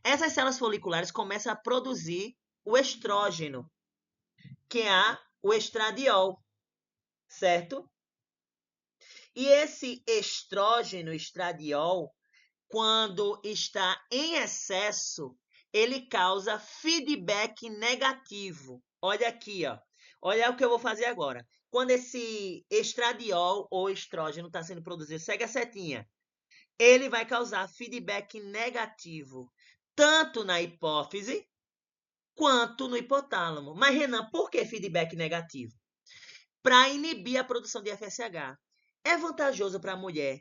Essas células foliculares começam a produzir o estrógeno, que é o estradiol, certo? E esse estrógeno, estradiol, quando está em excesso, ele causa feedback negativo. Olha aqui, ó. Olha o que eu vou fazer agora. Quando esse estradiol ou estrógeno está sendo produzido, segue a setinha. Ele vai causar feedback negativo, tanto na hipófise quanto no hipotálamo. Mas, Renan, por que feedback negativo? Para inibir a produção de FSH. É vantajoso para a mulher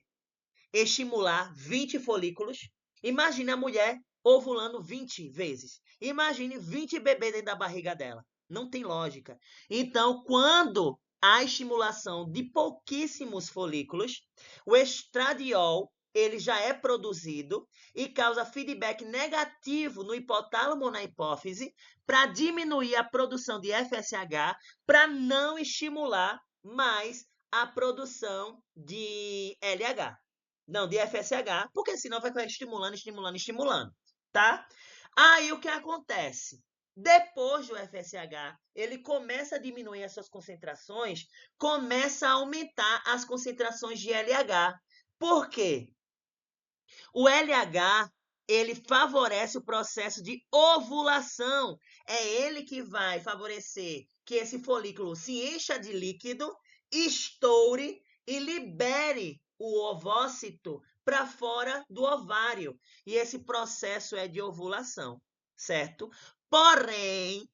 estimular 20 folículos. Imagine a mulher ovulando 20 vezes. Imagine 20 bebês dentro da barriga dela. Não tem lógica. Então, quando há estimulação de pouquíssimos folículos, o estradiol ele já é produzido e causa feedback negativo no hipotálamo ou na hipófise para diminuir a produção de FSH, para não estimular mais a produção de LH. Não, de FSH, porque senão vai estimulando, tá? Aí o que acontece? Depois do FSH, ele começa a diminuir as suas concentrações, começa a aumentar as concentrações de LH. Por quê? O LH, ele favorece o processo de ovulação. É ele que vai favorecer que esse folículo se encha de líquido, estoure e libere o ovócito para fora do ovário. E esse processo é de ovulação, certo? Porém,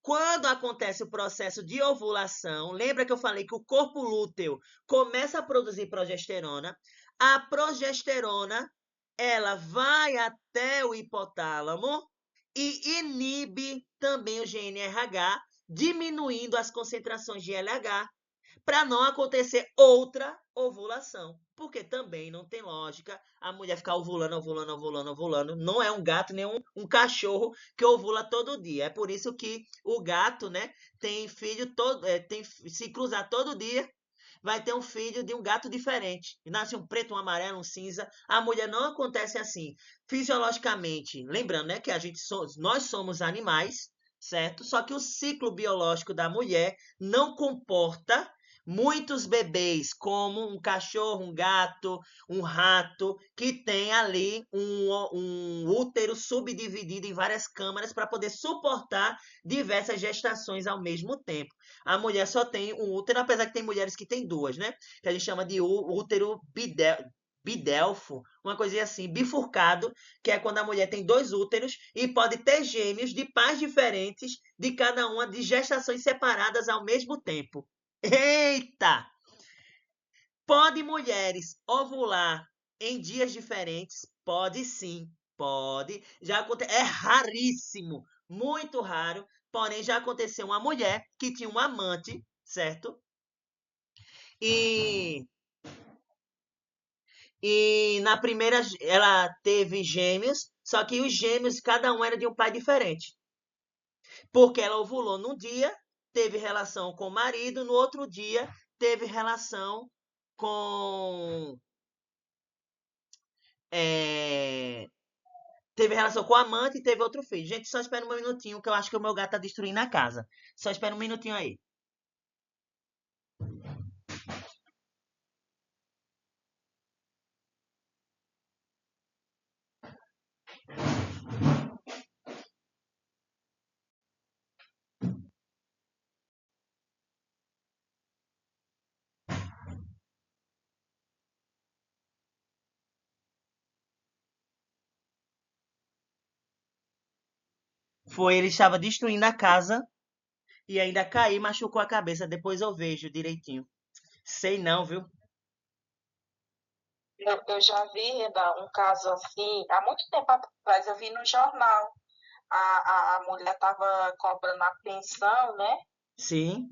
quando acontece o processo de ovulação, lembra que eu falei que o corpo lúteo começa a produzir progesterona? A progesterona, ela vai até o hipotálamo e inibe também o GNRH, diminuindo as concentrações de LH, para não acontecer outra ovulação. Porque também não tem lógica a mulher ficar ovulando. Não é um gato nem um cachorro que ovula todo dia. É por isso que o gato, né, tem filho se cruzar todo dia, vai ter um filho de um gato diferente. Nasce um preto, um amarelo, um cinza. A mulher não acontece assim. Fisiologicamente, lembrando, né, que nós somos animais, certo? Só que o ciclo biológico da mulher não comporta muitos bebês, como um cachorro, um gato, um rato, que tem ali um útero subdividido em várias câmaras para poder suportar diversas gestações ao mesmo tempo. A mulher só tem um útero, apesar que tem mulheres que têm duas, né? Que a gente chama de útero bidelfo, uma coisinha assim, bifurcado, que é quando a mulher tem 2 úteros e pode ter gêmeos de pais diferentes, de cada uma de gestações separadas ao mesmo tempo. Eita! Pode mulheres ovular em dias diferentes? Pode sim, pode. Já acontece, é raríssimo, muito raro, porém já aconteceu uma mulher que tinha um amante, certo? E na primeira ela teve gêmeos, só que os gêmeos, cada um era de um pai diferente. Porque ela ovulou num dia, teve relação com o marido, no outro dia teve relação com. é, Teve relação com o amante e teve outro filho. Gente, só espera um minutinho, que eu acho que o meu gato tá destruindo a casa. Só espera um minutinho aí. Foi, ele estava destruindo a casa e ainda caiu e machucou a cabeça. Depois eu vejo direitinho. Sei não, viu? Eu já vi, Reda, um caso assim, há muito tempo atrás, eu vi no jornal. A mulher estava cobrando a pensão, né, Sim.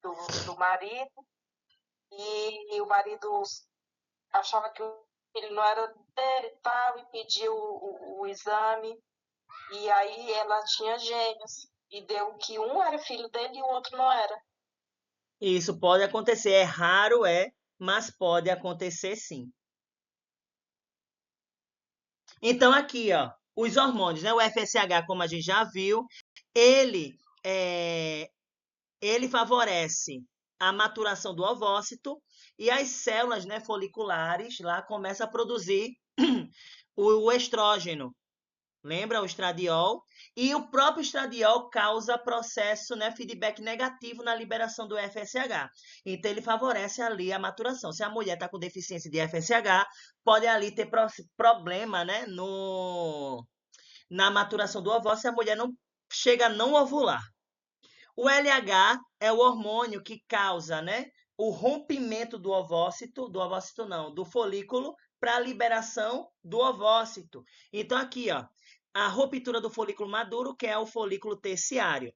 do marido, e o marido achava que o filho não era dele e tal, e pediu o exame, e aí ela tinha gêmeos, e deu que um era filho dele e o outro não era. Isso pode acontecer. É raro, mas pode acontecer sim. Então, aqui, ó, os hormônios, né? O FSH, como a gente já viu, ele, é, ele favorece a maturação do ovócito e as células, né, foliculares lá começam a produzir o estrógeno. Lembra o estradiol? E o próprio estradiol causa processo, né, feedback negativo na liberação do FSH. Então, ele favorece ali a maturação. Se a mulher está com deficiência de FSH, pode ali ter problema, né, na maturação do ovócito se a mulher não chega a não ovular. O LH é o hormônio que causa, né, o rompimento do ovócito não, do folículo para a liberação do ovócito. Então, aqui, ó, a ruptura do folículo maduro, que é o folículo terciário.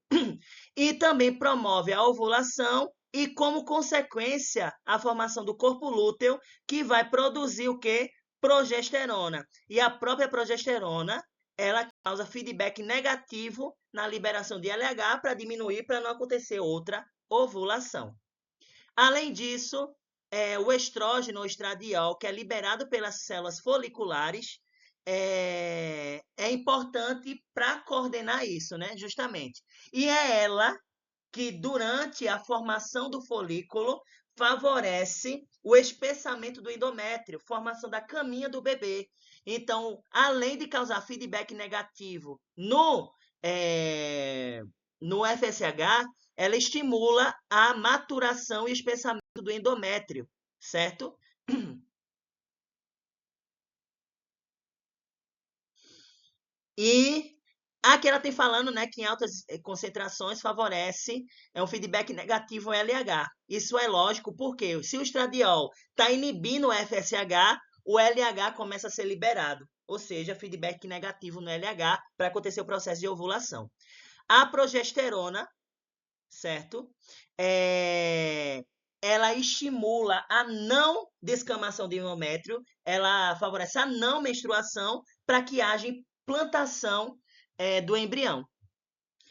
E também promove a ovulação e, como consequência, a formação do corpo lúteo, que vai produzir o quê? Progesterona. E a própria progesterona, ela causa feedback negativo na liberação de LH para diminuir, para não acontecer outra ovulação. Além disso, o estrógeno ou estradiol, que é liberado pelas células foliculares, é importante para coordenar isso, né? Justamente. E é ela que, durante a formação do folículo, favorece o espessamento do endométrio, formação da caminha do bebê. Então, além de causar feedback negativo no FSH, ela estimula a maturação e espessamento do endométrio, certo? E aqui ela tem falando, né, que em altas concentrações favorece um feedback negativo ao LH. Isso é lógico, porque se o estradiol está inibindo o FSH, o LH começa a ser liberado, ou seja, feedback negativo no LH para acontecer o processo de ovulação. A progesterona, certo? Ela estimula a não descamação de endométrio, ela favorece a não menstruação para que haja implantação do embrião.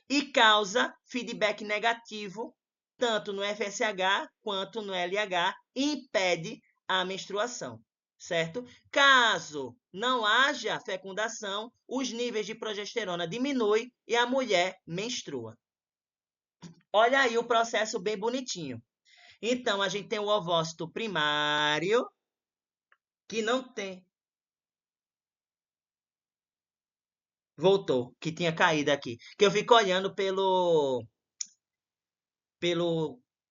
E causa feedback negativo tanto no FSH quanto no LH e impede a menstruação, certo? Caso não haja fecundação, os níveis de progesterona diminuem e a mulher menstrua. Olha aí o processo bem bonitinho. Então, a gente tem o ovócito primário, que não tem. Voltou, que tinha caído aqui. Que eu fico olhando pelo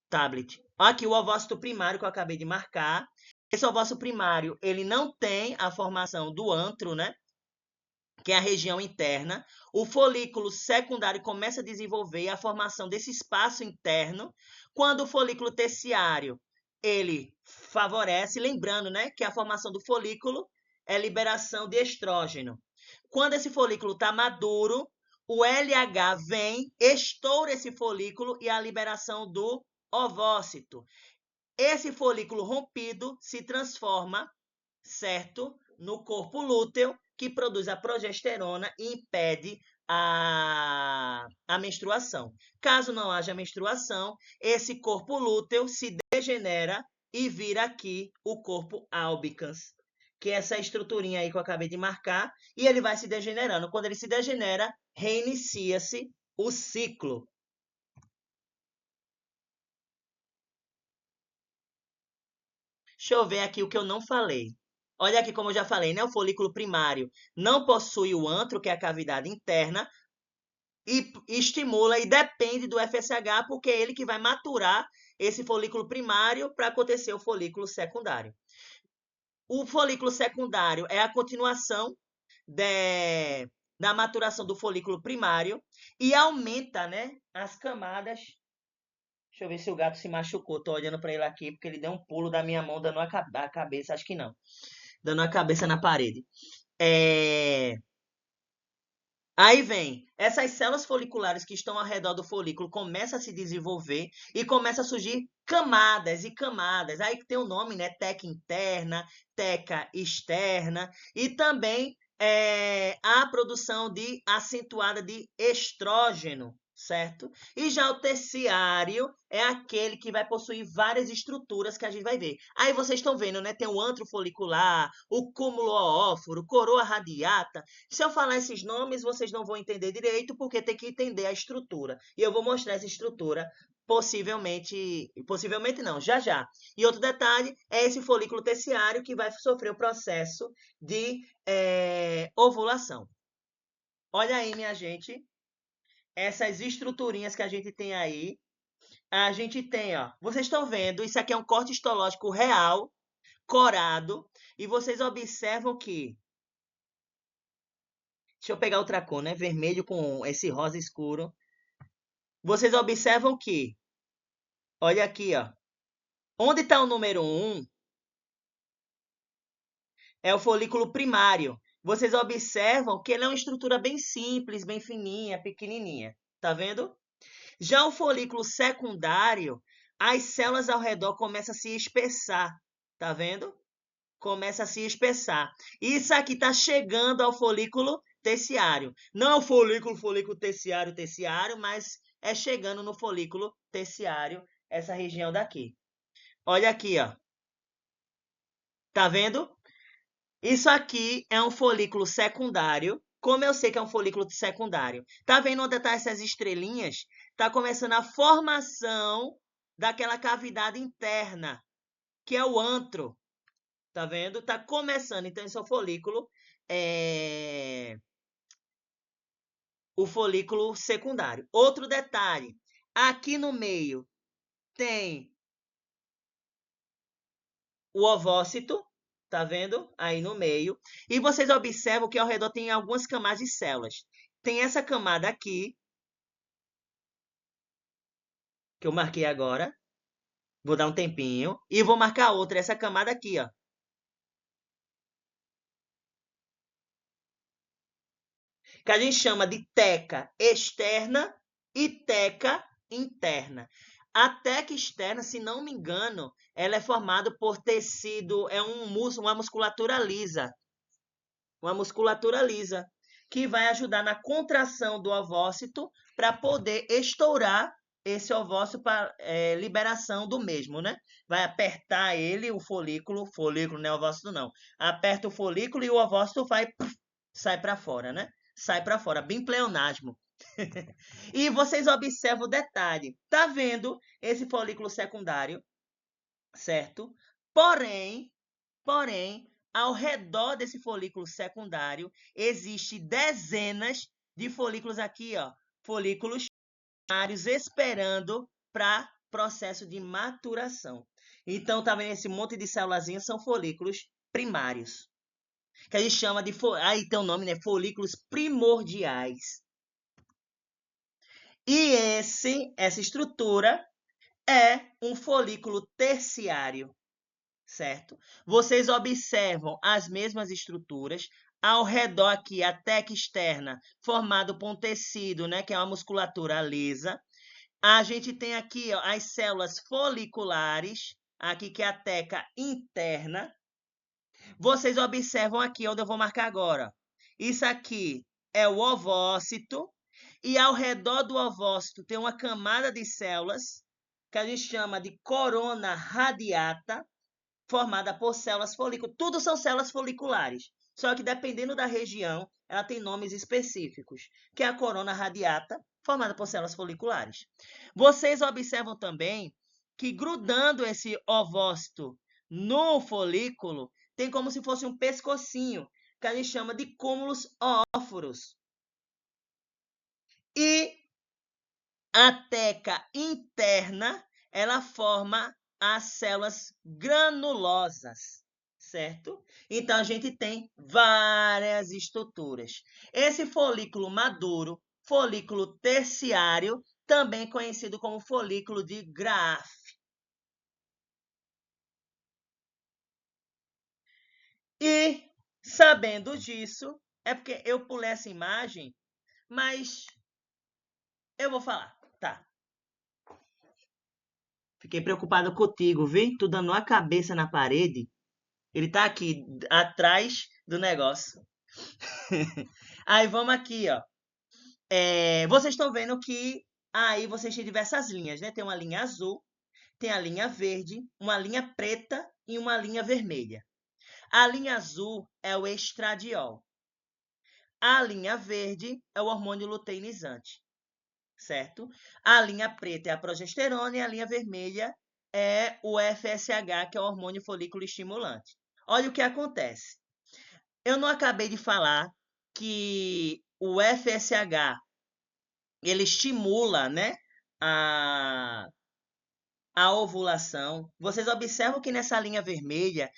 tablet. Aqui o ovócito primário que eu acabei de marcar. Esse ovócito primário, ele não tem a formação do antro, né? Que é a região interna. O folículo secundário começa a desenvolver a formação desse espaço interno. Quando o folículo terciário, ele favorece, lembrando, né, que a formação do folículo é liberação de estrógeno. Quando esse folículo está maduro, o LH vem, estoura esse folículo e a liberação do ovócito. Esse folículo rompido se transforma, certo, no corpo lúteo, que produz a progesterona e impede a menstruação. Caso não haja menstruação, esse corpo lúteo se degenera e vira aqui o corpo albicans, que é essa estruturinha aí que eu acabei de marcar, e ele vai se degenerando. Quando ele se degenera, reinicia-se o ciclo. Deixa eu ver aqui o que eu não falei. Olha aqui como eu já falei, né? O folículo primário não possui o antro, que é a cavidade interna, e estimula e depende do FSH, porque é ele que vai maturar esse folículo primário para acontecer o folículo secundário. O folículo secundário é a continuação da maturação do folículo primário e aumenta, né, as camadas. Deixa eu ver se o gato se machucou. Tô olhando para ele aqui porque ele deu um pulo da minha mão dando a cabeça, acho que não. Dando a cabeça na parede. Aí vem, essas células foliculares que estão ao redor do folículo começam a se desenvolver e começam a surgir camadas e camadas. Aí tem o nome, né? Teca interna, teca externa e também a produção acentuada de estrógeno, certo? E já o terciário é aquele que vai possuir várias estruturas que a gente vai ver. Aí vocês estão vendo, né? Tem o antro folicular, o cúmulo oóforo, coroa radiata. Se eu falar esses nomes, vocês não vão entender direito, porque tem que entender a estrutura. E eu vou mostrar essa estrutura possivelmente não, já já. E outro detalhe é esse folículo terciário que vai sofrer o processo de ovulação. Olha aí, minha gente, essas estruturinhas que a gente tem aí. A gente tem, ó, vocês estão vendo, isso aqui é um corte histológico real, corado, e vocês observam que, deixa eu pegar outra cor, né? Vermelho com esse rosa escuro. Vocês observam que, olha aqui, ó, onde está o número 1 é o folículo primário. Vocês observam que ele é uma estrutura bem simples, bem fininha, pequenininha. Tá vendo? Já o folículo secundário, as células ao redor começam a se espessar. Tá vendo? Começa a se espessar. Isso aqui está chegando ao folículo terciário. Não é o folículo terciário, mas é chegando no folículo terciário, essa região daqui. Olha aqui, ó. Tá vendo? Isso aqui é um folículo secundário. Como eu sei que é um folículo secundário? Tá vendo onde tá essas estrelinhas? Tá começando a formação daquela cavidade interna, que é o antro. Tá vendo? Tá começando. Então, esse é o folículo. O folículo secundário. Outro detalhe. Aqui no meio tem o ovócito. Tá vendo? Aí no meio. E vocês observam que ao redor tem algumas camadas de células. Tem essa camada aqui, que eu marquei agora. Vou dar um tempinho. E vou marcar outra, essa camada aqui, ó. Que a gente chama de teca externa e teca interna. A teca externa, se não me engano, ela é formada por tecido, é uma musculatura lisa. Uma musculatura lisa, que vai ajudar na contração do ovócito para poder estourar esse ovócito para liberação do mesmo, né? Vai apertar ele, o folículo não é ovócito não. Aperta o folículo e o ovócito sai para fora, né? Sai para fora, bem pleonasmo. E vocês observam o detalhe. Tá vendo esse folículo secundário, certo? Porém, ao redor desse folículo secundário, existe dezenas de folículos aqui, ó, folículos primários esperando para processo de maturação. Então, tá vendo esse monte de célulazinhas são folículos primários. Que a gente chama de... Aí tem o nome, né? Folículos primordiais. E essa estrutura é um folículo terciário, certo? Vocês observam as mesmas estruturas. Ao redor aqui, a teca externa, formado por um tecido, né? Que é uma musculatura lisa. A gente tem aqui ó, as células foliculares, aqui que é a teca interna. Vocês observam aqui onde eu vou marcar agora. Isso aqui é o ovócito. E ao redor do ovócito tem uma camada de células que a gente chama de corona radiata, formada por células folículas. Tudo são células foliculares. Só que dependendo da região, ela tem nomes específicos, que é a corona radiata, formada por células foliculares. Vocês observam também que grudando esse ovócito no folículo, tem como se fosse um pescocinho, que a gente chama de cúmulos óforos. E a teca interna, ela forma as células granulosas, certo? Então, a gente tem várias estruturas. Esse folículo maduro, folículo terciário, também conhecido como folículo de Graaff. E, sabendo disso, é porque eu pulei essa imagem, mas eu vou falar, tá? Fiquei preocupado contigo, viu? Tu dando uma cabeça na parede. Ele tá aqui, atrás do negócio. Aí, vamos aqui, ó. Vocês estão vendo que aí vocês têm diversas linhas, né? Tem uma linha azul, tem a linha verde, uma linha preta e uma linha vermelha. A linha azul é o estradiol. A linha verde é o hormônio luteinizante, certo? A linha preta é a progesterona e a linha vermelha é o FSH, que é o hormônio folículo estimulante. Olha o que acontece. Eu não acabei de falar que o FSH ele estimula, né, a ovulação. Vocês observam que nessa linha vermelha,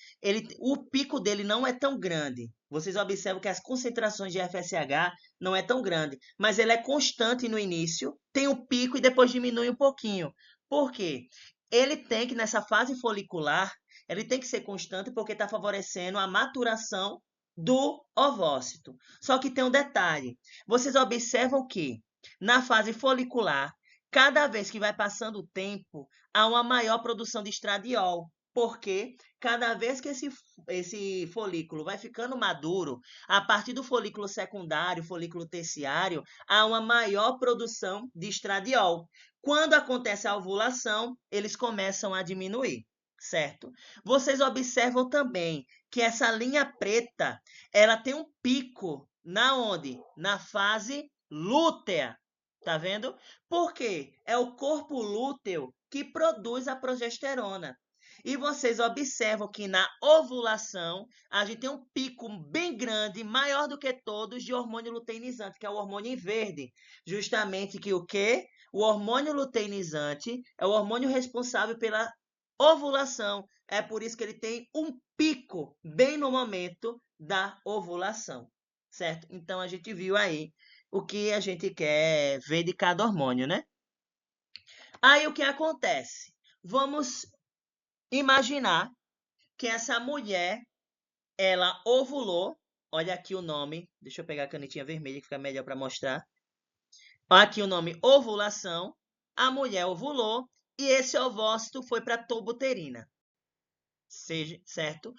o pico dele não é tão grande. Vocês observam que as concentrações de FSH não é tão grande, mas ele é constante no início, tem um pico e depois diminui um pouquinho. Por quê? Ele tem que, nessa fase folicular, ele tem que ser constante porque está favorecendo a maturação do ovócito. Só que tem um detalhe. Vocês observam que na fase folicular, cada vez que vai passando o tempo, há uma maior produção de estradiol, porque cada vez que esse folículo vai ficando maduro, a partir do folículo secundário, folículo terciário, há uma maior produção de estradiol. Quando acontece a ovulação, eles começam a diminuir, certo? Vocês observam também que essa linha preta, ela tem um pico na onde? Na fase lútea. Tá vendo? Por quê? É o corpo lúteo que produz a progesterona. E vocês observam que na ovulação, a gente tem um pico bem grande, maior do que todos, de hormônio luteinizante, que é o hormônio em verde. Justamente que o quê? O hormônio luteinizante é o hormônio responsável pela ovulação. É por isso que ele tem um pico bem no momento da ovulação, certo? Então, a gente viu aí o que a gente quer ver de cada hormônio, né? Aí o que acontece? Vamos imaginar que essa mulher, ela ovulou. Olha aqui o nome. Deixa eu pegar a canetinha vermelha que fica melhor para mostrar. Olha aqui o nome ovulação. A mulher ovulou e esse ovócito foi para a tuba uterina. Certo?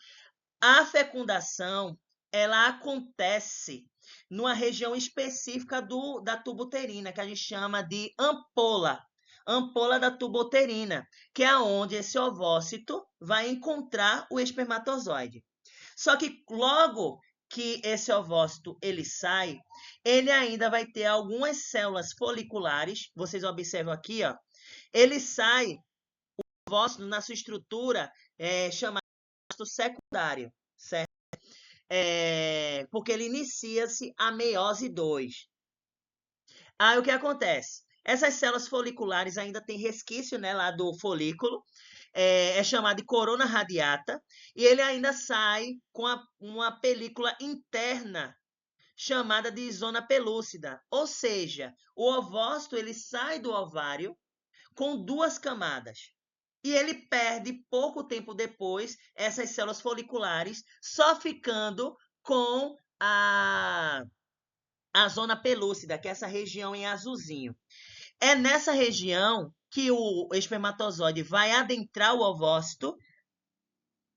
A fecundação, ela acontece numa região específica da tuba uterina, que a gente chama de ampola. Ampola da tuba uterina, que é onde esse ovócito vai encontrar o espermatozoide. Só que logo que esse ovócito ele sai, ele ainda vai ter algumas células foliculares. Vocês observam aqui, ó. Ele sai, o ovócito, na sua estrutura chamada secundário, certo? Porque ele inicia-se a meiose 2. Aí o que acontece? Essas células foliculares ainda têm resquício, né, lá do folículo. é chamado de corona radiata, e ele ainda sai com uma película interna chamada de zona pelúcida, ou seja, o ovócito ele sai do ovário com 2 camadas. E ele perde pouco tempo depois essas células foliculares, só ficando com a zona pelúcida, que é essa região em azulzinho. É nessa região que o espermatozoide vai adentrar o ovócito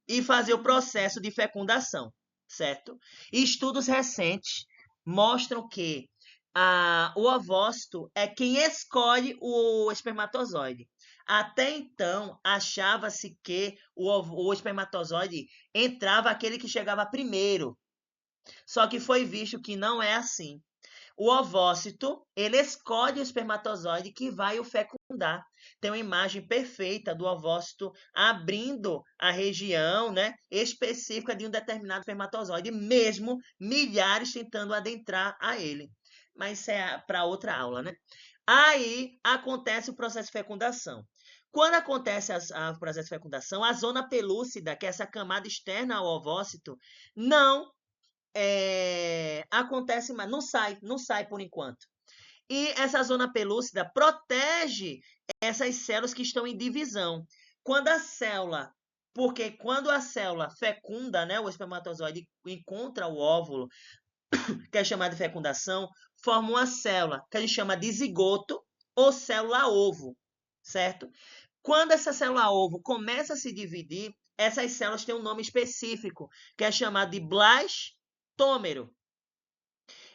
e fazer o processo de fecundação, certo? E estudos recentes mostram que o ovócito é quem escolhe o espermatozoide. Até então, achava-se que o espermatozoide entrava aquele que chegava primeiro. Só que foi visto que não é assim. O ovócito, ele escolhe o espermatozoide que vai o fecundar. Tem uma imagem perfeita do ovócito abrindo a região, né, específica de um determinado espermatozoide, mesmo milhares tentando adentrar a ele. Mas isso é para outra aula, né? Aí acontece o processo de fecundação. Quando acontece o processo de fecundação, a zona pelúcida, que é essa camada externa ao ovócito, não acontece mais, não sai por enquanto. E essa zona pelúcida protege essas células que estão em divisão. Porque quando a célula fecunda, né, o espermatozoide encontra o óvulo, que é chamada de fecundação, forma uma célula que a gente chama de zigoto ou célula-ovo, certo? Quando essa célula-ovo começa a se dividir, essas células têm um nome específico, que é chamado de blastômero.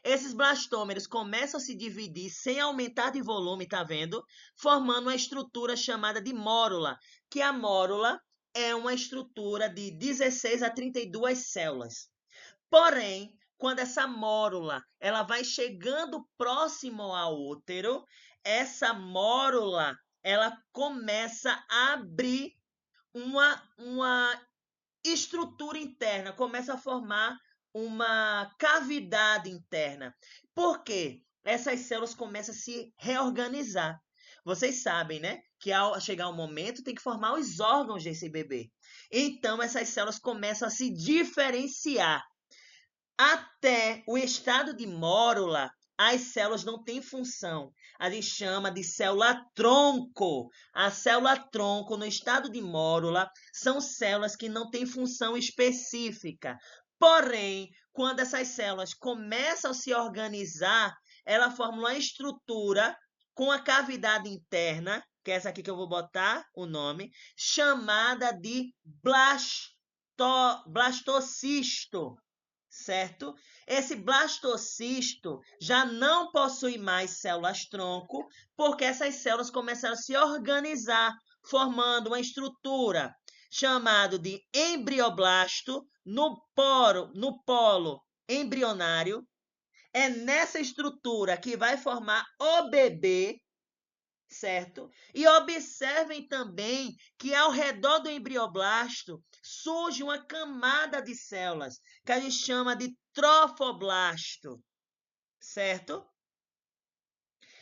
Esses blastômeros começam a se dividir sem aumentar de volume, tá vendo? Formando uma estrutura chamada de mórula, que a mórula é uma estrutura de 16 a 32 células. Porém, quando essa mórula ela vai chegando próximo ao útero, essa mórula ela começa a abrir uma estrutura interna, começa a formar uma cavidade interna. Por quê? Essas células começam a se reorganizar. Vocês sabem, né? Que ao chegar o momento tem que formar os órgãos desse bebê. Então, essas células começam a se diferenciar. Até o estado de mórula, as células não têm função. A gente chama de célula-tronco. A célula-tronco, no estado de mórula, são células que não têm função específica. Porém, quando essas células começam a se organizar, ela forma uma estrutura com a cavidade interna, que é essa aqui que eu vou botar o nome, chamada de blastocisto. Certo? Esse blastocisto já não possui mais células-tronco, porque essas células começaram a se organizar, formando uma estrutura chamada de embrioblasto no polo embrionário. É nessa estrutura que vai formar o bebê, certo? E observem também que ao redor do embrioblasto surge uma camada de células que a gente chama de trofoblasto, certo?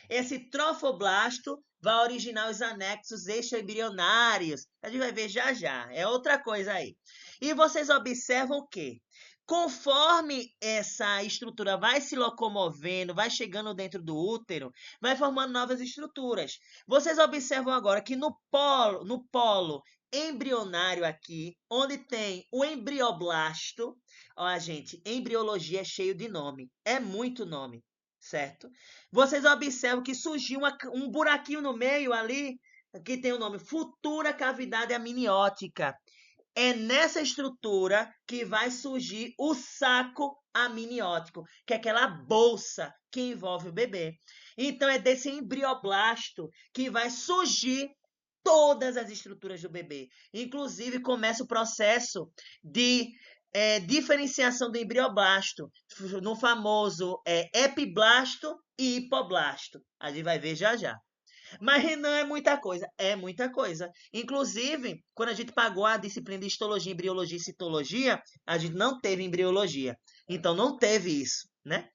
Esse trofoblasto vai originar os anexos extraembrionários. A gente vai ver já já, é outra coisa aí. E vocês observam o quê? Conforme essa estrutura vai se locomovendo, vai chegando dentro do útero, vai formando novas estruturas. Vocês observam agora que no polo embrionário aqui, onde tem o embrioblasto, ó, gente, embriologia é cheio de nome, é muito nome, certo? Vocês observam que surgiu um buraquinho no meio ali, que tem o nome futura cavidade amniótica. É nessa estrutura que vai surgir o saco amniótico, que é aquela bolsa que envolve o bebê. Então, é desse embrioblasto que vai surgir todas as estruturas do bebê. Inclusive, começa o processo de diferenciação do embrioblasto, no famoso epiblasto e hipoblasto. A gente vai ver já já. Mas não é muita coisa, é muita coisa. Inclusive, quando a gente pagou a disciplina de histologia, embriologia e citologia, a gente não teve embriologia. Então, não teve isso, né?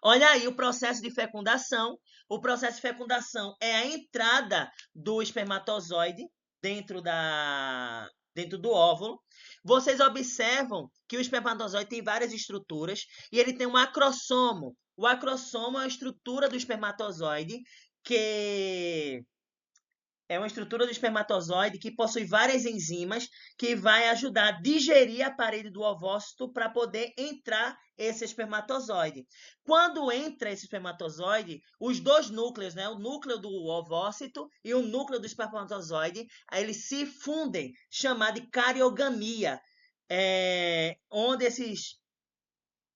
Olha aí o processo de fecundação. O processo de fecundação é a entrada do espermatozoide dentro do óvulo. Vocês observam que o espermatozoide tem várias estruturas e ele tem um acrossomo. O acrossomo é a estrutura do espermatozoide que é uma estrutura do espermatozoide que possui várias enzimas que vai ajudar a digerir a parede do ovócito para poder entrar esse espermatozoide. Quando entra esse espermatozoide, os dois núcleos, né, o núcleo do ovócito e o núcleo do espermatozoide, aí eles se fundem, chamado de cariogamia, onde esses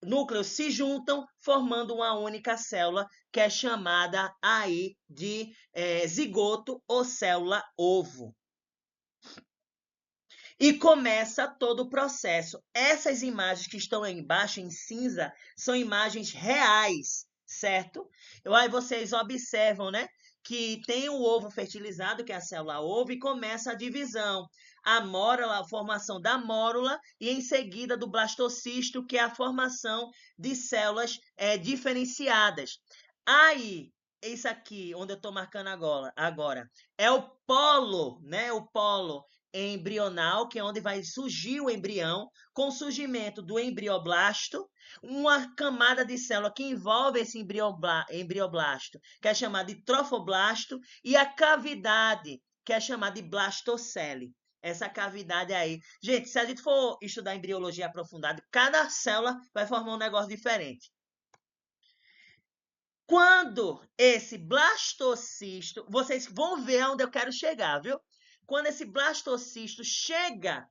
núcleos se juntam, formando uma única célula, que é chamada aí de zigoto ou célula ovo. E começa todo o processo. Essas imagens que estão aí embaixo, em cinza, são imagens reais, certo? Aí vocês observam, né, que tem o ovo fertilizado, que é a célula ovo, e começa a divisão. A mórula, a formação da mórula, e em seguida do blastocisto, que é a formação de células diferenciadas. Aí, isso aqui, onde eu estou marcando agora, é o polo, né? O polo embrional, que é onde vai surgir o embrião, com o surgimento do embrioblasto, uma camada de célula que envolve esse embrioblasto, que é chamada de trofoblasto, e a cavidade, que é chamada de blastocele. Essa cavidade aí. Gente, se a gente for estudar embriologia aprofundada, cada célula vai formar um negócio diferente. Quando esse blastocisto, vocês vão ver onde eu quero chegar, viu? Quando esse blastocisto chega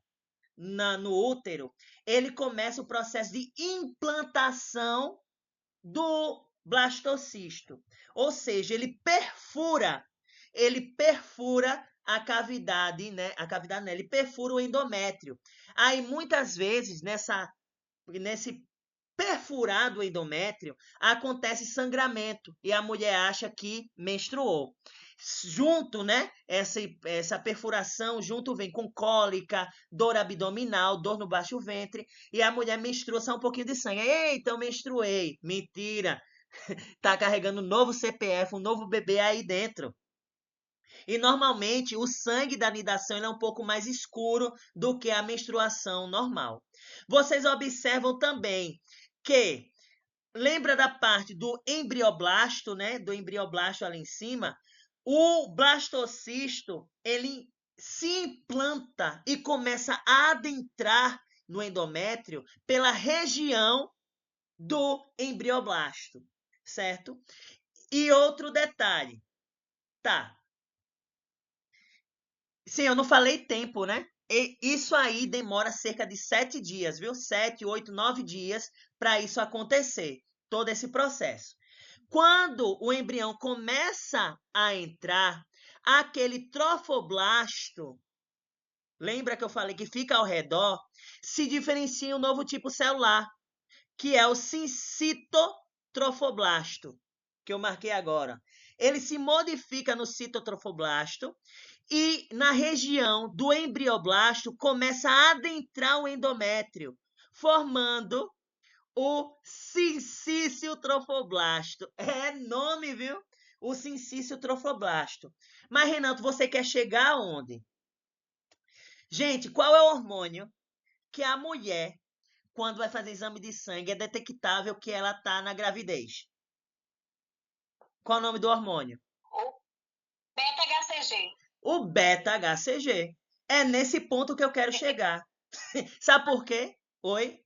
no útero, ele começa o processo de implantação do blastocisto. Ou seja, ele perfura a cavidade, né? Ele perfura o endométrio. Aí, muitas vezes, nesse perfurado endométrio, acontece sangramento e a mulher acha que menstruou. Junto, né, essa perfuração, junto vem com cólica, dor abdominal, dor no baixo ventre, e a mulher menstrua, sai um pouquinho de sangue. Eita, eu menstruei. Mentira. Tá carregando um novo CPF, um novo bebê aí dentro. E normalmente o sangue da nidação é um pouco mais escuro do que a menstruação normal. Vocês observam também que, lembra da parte do embrioblasto, né? Do embrioblasto ali em cima, o blastocisto, ele se implanta e começa a adentrar no endométrio pela região do embrioblasto, certo? E outro detalhe, tá? Sim, eu não falei tempo, né? E isso aí demora cerca de 7 dias, viu? 7, 8, 9 dias para isso acontecer, todo esse processo. Quando o embrião começa a entrar, aquele trofoblasto, lembra que eu falei que fica ao redor, se diferencia um novo tipo celular, que é o citocitofoblasto, que eu marquei agora. Ele se modifica no citotrofoblasto e na região do embrioblasto começa a adentrar o endométrio, formando o sincício trofoblasto. É nome, viu? O sincício trofoblasto. Mas, Renato, você quer chegar aonde? Gente, qual é o hormônio que a mulher, quando vai fazer exame de sangue, é detectável que ela está na gravidez? Qual é o nome do hormônio? O beta-HCG. O beta-HCG. É nesse ponto que eu quero chegar. Sabe por quê? Oi? Não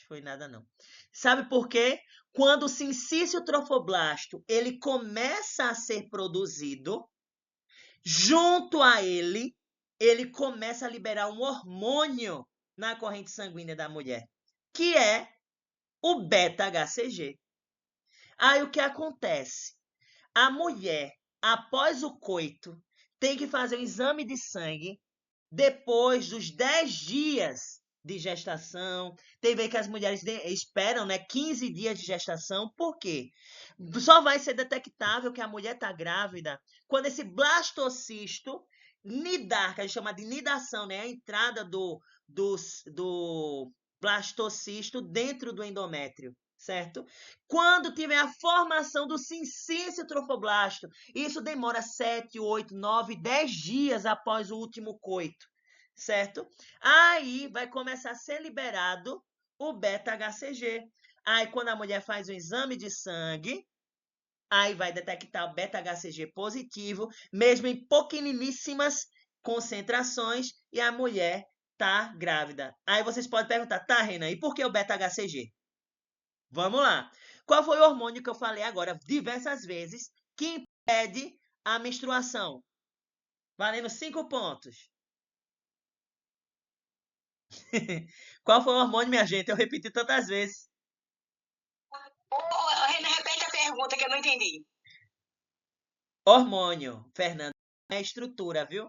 foi nada, não. Sabe por quê? Quando o sincício trofoblasto ele começa a ser produzido, junto a ele começa a liberar um hormônio na corrente sanguínea da mulher, que é o beta-HCG. Aí o que acontece? A mulher, após o coito, tem que fazer um exame de sangue depois dos 10 dias de gestação. Tem vezes que as mulheres esperam, né, 15 dias de gestação. Por quê? Só vai ser detectável que a mulher está grávida quando esse blastocisto nidar, que a gente chama de nidação, né, a entrada do blastocisto dentro do endométrio, certo? Quando tiver a formação do sincício trofoblasto, isso demora 7, 8, 9, 10 dias após o último coito, certo? Aí vai começar a ser liberado o beta-HCG. Aí, quando a mulher faz o exame de sangue, aí vai detectar o beta-HCG positivo, mesmo em pequeniníssimas concentrações, e a mulher tá grávida. Aí vocês podem perguntar, tá, Renan, e por que o beta-HCG? Vamos lá. Qual foi o hormônio que eu falei agora diversas vezes que impede a menstruação? Valendo 5 pontos. Qual foi o hormônio, minha gente? Eu repeti tantas vezes. Renan, repete a pergunta que eu não entendi. Hormônio, Fernando, é estrutura, viu?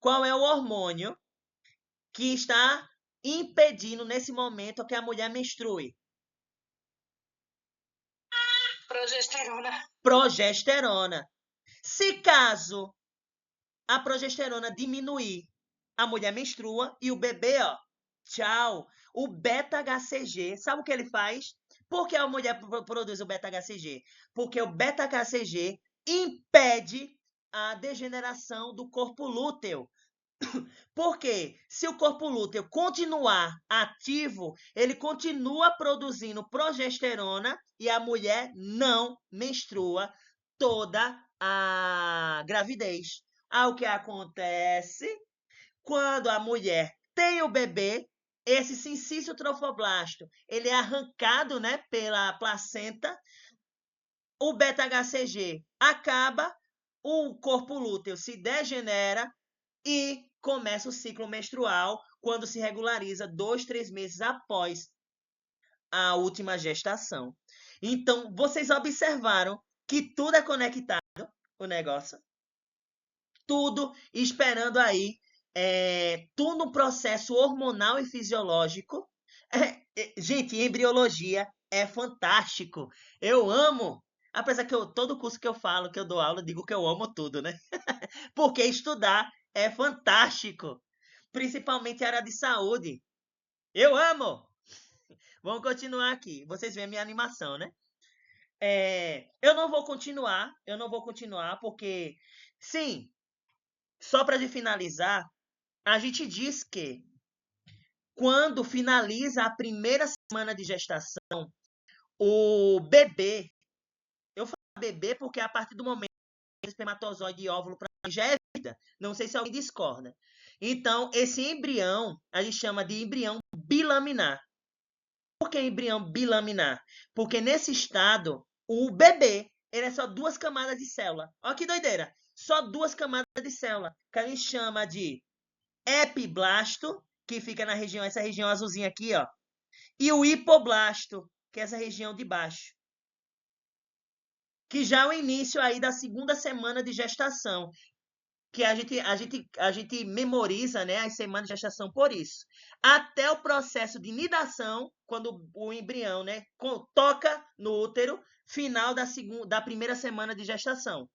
Qual é o hormônio que está impedindo nesse momento que a mulher menstrue? Progesterona. Progesterona. Se caso a progesterona diminuir, a mulher menstrua e o bebê, ó, tchau. O beta-HCG, sabe o que ele faz? Por que a mulher produz o beta-HCG? Porque o beta-HCG impede a degeneração do corpo lúteo. Porque se o corpo lúteo continuar ativo, ele continua produzindo progesterona e a mulher não menstrua toda a gravidez. Aí o que acontece? Quando a mulher tem o bebê, esse sincício trofoblasto, ele é arrancado, né, pela placenta, o beta-HCG acaba, o corpo lúteo se degenera e começa o ciclo menstrual quando se regulariza 2, 3 meses após a última gestação. Então, vocês observaram que tudo é conectado, o negócio. Tudo esperando aí, tudo um processo hormonal e fisiológico. Gente, embriologia é fantástico. Eu amo. Apesar que todo curso que eu falo, que eu dou aula, eu digo que eu amo tudo, né? Porque estudar é fantástico. Principalmente a área de saúde. Eu amo! Vamos continuar aqui. Vocês veem a minha animação, né? Eu não vou continuar, porque, sim, só para finalizar, a gente diz que quando finaliza a primeira semana de gestação, o bebê, eu falo bebê porque a partir do momento que o espermatozoide e óvulo para mim já é vida. Não sei se alguém discorda. Então, esse embrião, a gente chama de embrião bilaminar. Por que embrião bilaminar? Porque nesse estado, o bebê, ele é só 2 camadas de célula. Olha que doideira. Só 2 camadas de célula, que a gente chama de epiblasto, que fica na região, essa região azulzinha aqui, ó. E o hipoblasto, que é essa região de baixo. Que já é o início aí da segunda semana de gestação. Que a gente memoriza, né, as semanas de gestação por isso. Até o processo de nidação, quando o embrião, né, toca no útero, final da primeira semana de gestação.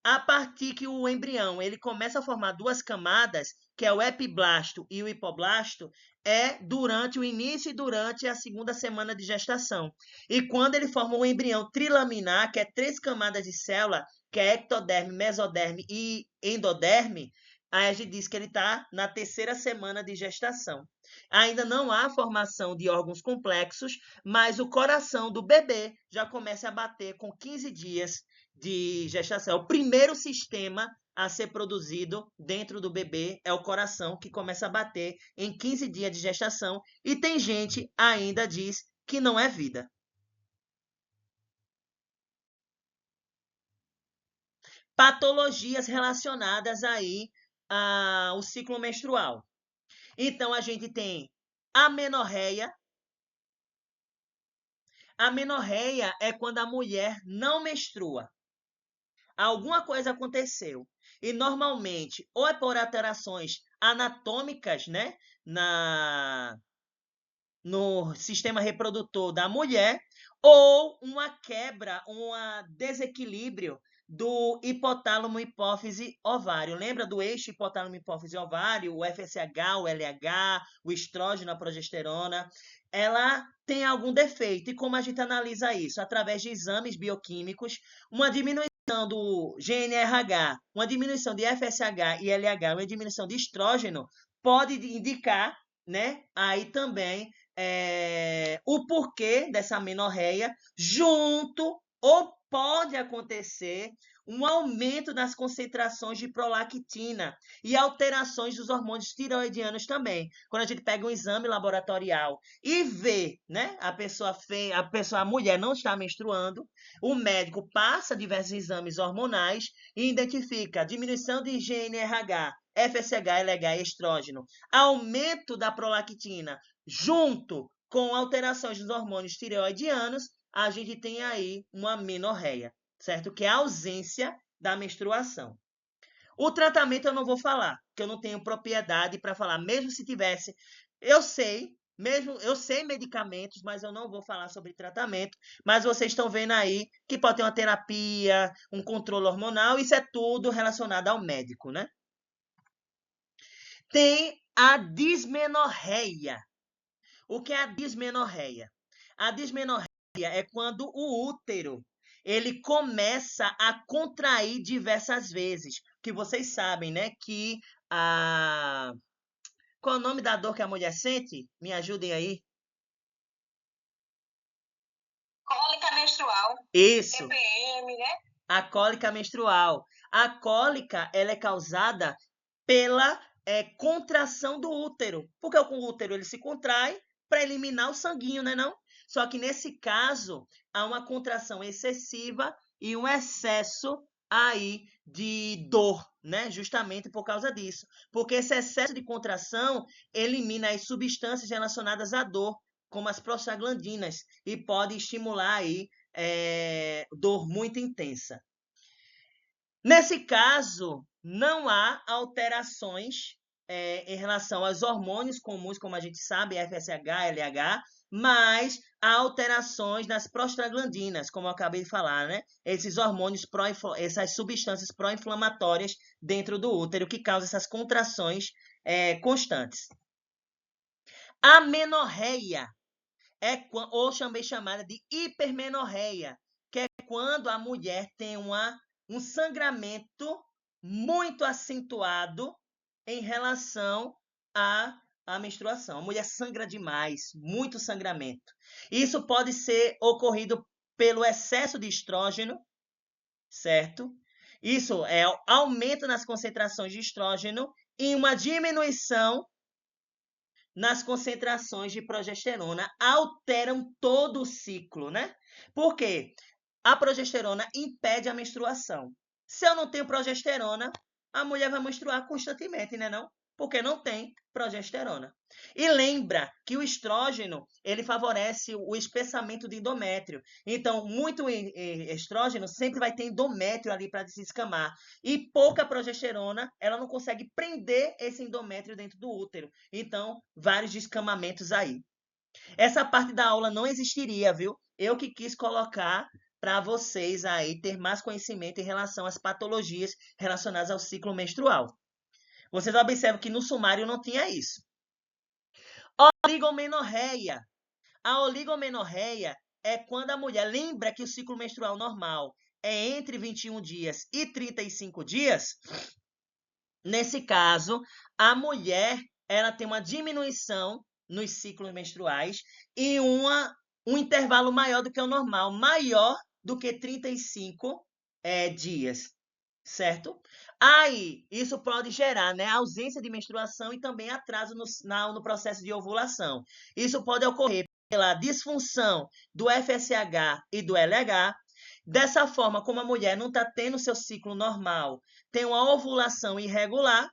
A partir que o embrião ele começa a formar 2 camadas, que é o epiblasto e o hipoblasto, é durante o início e durante a segunda semana de gestação. E quando ele forma um embrião trilaminar, que é 3 camadas de célula, que é ectoderme, mesoderme e endoderme, aí a gente diz que ele está na 3ª semana de gestação. Ainda não há formação de órgãos complexos, mas o coração do bebê já começa a bater com 15 dias de gestação. O primeiro sistema a ser produzido dentro do bebê é o coração, que começa a bater em 15 dias de gestação. E tem gente ainda diz que não é vida. Patologias relacionadas aí ao ciclo menstrual. Então, a gente tem a menorreia. A menorreia é quando a mulher não menstrua. Alguma coisa aconteceu. E normalmente, ou é por alterações anatômicas, né, no sistema reprodutor da mulher, ou uma quebra, um desequilíbrio do hipotálamo, hipófise, ovário. Lembra do eixo hipotálamo, hipófise, ovário, o FSH, o LH, o estrógeno, a progesterona? Ela tem algum defeito. E como a gente analisa isso? Através de exames bioquímicos, uma diminuição do GNRH, uma diminuição de FSH e LH, uma diminuição de estrógeno, pode indicar, né, aí também o porquê dessa amenorreia, junto ou pode acontecer um aumento das concentrações de prolactina e alterações dos hormônios tireoidianos também. Quando a gente pega um exame laboratorial e vê, né, a mulher não está menstruando, o médico passa diversos exames hormonais e identifica diminuição de GNRH, FSH, LH e estrógeno, aumento da prolactina junto com alterações dos hormônios tireoidianos, a gente tem aí uma amenorreia, certo? Que é a ausência da menstruação. O tratamento eu não vou falar, porque eu não tenho propriedade para falar, mesmo se tivesse. Eu sei medicamentos, mas eu não vou falar sobre tratamento. Mas vocês estão vendo aí que pode ter uma terapia, um controle hormonal, isso é tudo relacionado ao médico, né? Tem a dismenorreia. O que é a dismenorreia? A dismenorreia é quando o útero ele começa a contrair diversas vezes. Que vocês sabem, né? Que a... Qual é o nome da dor que a mulher sente? Me ajudem aí. Cólica menstrual. Isso. TPM, né? A cólica menstrual. A cólica ela é causada pela contração do útero. Porque o útero ele se contrai para eliminar o sanguinho, né, não? Só que nesse caso há uma contração excessiva e um excesso aí de dor, né? Justamente por causa disso. Porque esse excesso de contração elimina as substâncias relacionadas à dor, como as prostaglandinas, e pode estimular aí dor muito intensa. Nesse caso, não há alterações em relação aos hormônios comuns, como a gente sabe, FSH, LH, mas há alterações nas prostaglandinas, como eu acabei de falar, né? Esses hormônios, essas substâncias pró-inflamatórias dentro do útero que causam essas contrações constantes. A menorreia ou também chamada de hipermenorreia, que é quando a mulher tem um sangramento muito acentuado em relação à menstruação. A mulher sangra demais, muito sangramento. Isso pode ser ocorrido pelo excesso de estrógeno, certo? Isso é o aumento nas concentrações de estrógeno e uma diminuição nas concentrações de progesterona, alteram todo o ciclo, né? Por quê? A progesterona impede a menstruação. Se eu não tenho progesterona, a mulher vai menstruar constantemente, né não? Porque não tem progesterona. E lembra que o estrógeno, ele favorece o espessamento do endométrio. Então, muito estrógeno sempre vai ter endométrio ali para se escamar. E pouca progesterona, ela não consegue prender esse endométrio dentro do útero. Então, vários descamamentos aí. Essa parte da aula não existiria, viu? Eu que quis colocar para vocês aí ter mais conhecimento em relação às patologias relacionadas ao ciclo menstrual. Vocês observam que no sumário não tinha isso. Oligomenorreia. A oligomenorreia é quando a mulher lembra que o ciclo menstrual normal é entre 21 dias e 35 dias. Nesse caso, a mulher ela tem uma diminuição nos ciclos menstruais e um intervalo maior do que o normal, maior do que 35 dias, certo? Aí, isso pode gerar, né, ausência de menstruação e também atraso no processo de ovulação. Isso pode ocorrer pela disfunção do FSH e do LH. Dessa forma, como a mulher não está tendo seu ciclo normal, tem uma ovulação irregular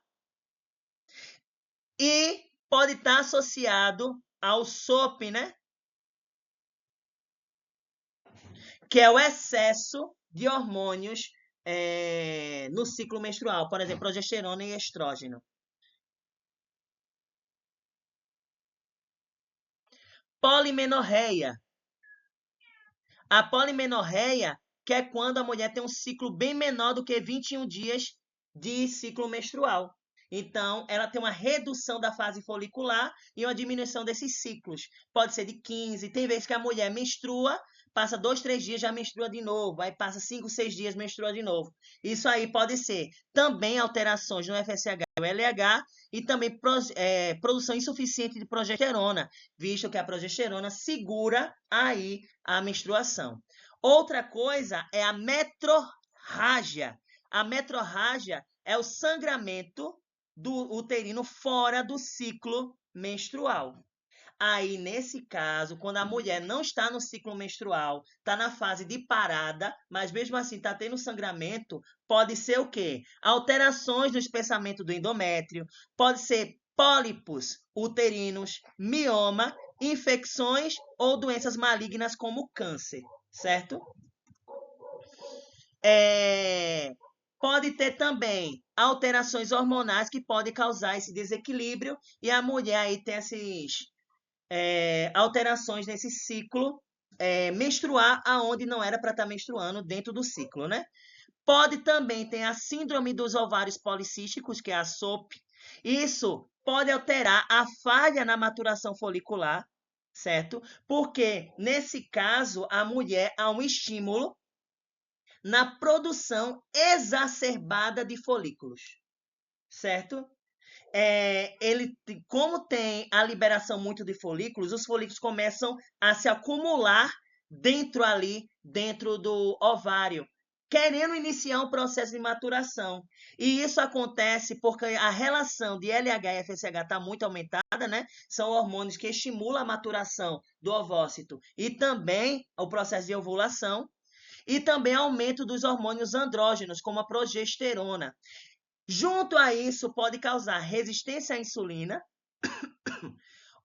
e pode estar associado ao SOP, né? Que é o excesso de hormônios no ciclo menstrual, por exemplo, progesterona e estrógeno. Polimenorreia. A polimenorreia que é quando a mulher tem um ciclo bem menor do que 21 dias de ciclo menstrual. Então, ela tem uma redução da fase folicular e uma diminuição desses ciclos. Pode ser de 15, tem vezes que a mulher menstrua, passa 2, 3 dias, já menstrua de novo, aí passa 5, 6 dias, menstrua de novo. Isso aí pode ser também alterações no FSH e no LH e também produção insuficiente de progesterona, visto que a progesterona segura aí a menstruação. Outra coisa é a metrorrágia. A metrorrágia é o sangramento do uterino fora do ciclo menstrual. Aí, nesse caso, quando a mulher não está no ciclo menstrual, está na fase de parada, mas mesmo assim está tendo sangramento, pode ser o quê? Alterações no espessamento do endométrio, pode ser pólipos uterinos, mioma, infecções ou doenças malignas como câncer, certo? Pode ter também alterações hormonais que podem causar esse desequilíbrio e a mulher aí tem essas alterações nesse ciclo menstruar aonde não era para estar menstruando dentro do ciclo, né? Pode também ter a síndrome dos ovários policísticos, que é a SOP. Isso pode alterar a falha na maturação folicular, certo? Porque, nesse caso, a mulher há um estímulo na produção exacerbada de folículos, certo? Como tem a liberação muito de folículos, os folículos começam a se acumular dentro do ovário, querendo iniciar um processo de maturação. E isso acontece porque a relação de LH e FSH está muito aumentada, né? São hormônios que estimulam a maturação do ovócito e também o processo de ovulação, e também aumento dos hormônios andrógenos, como a progesterona. Junto a isso, pode causar resistência à insulina,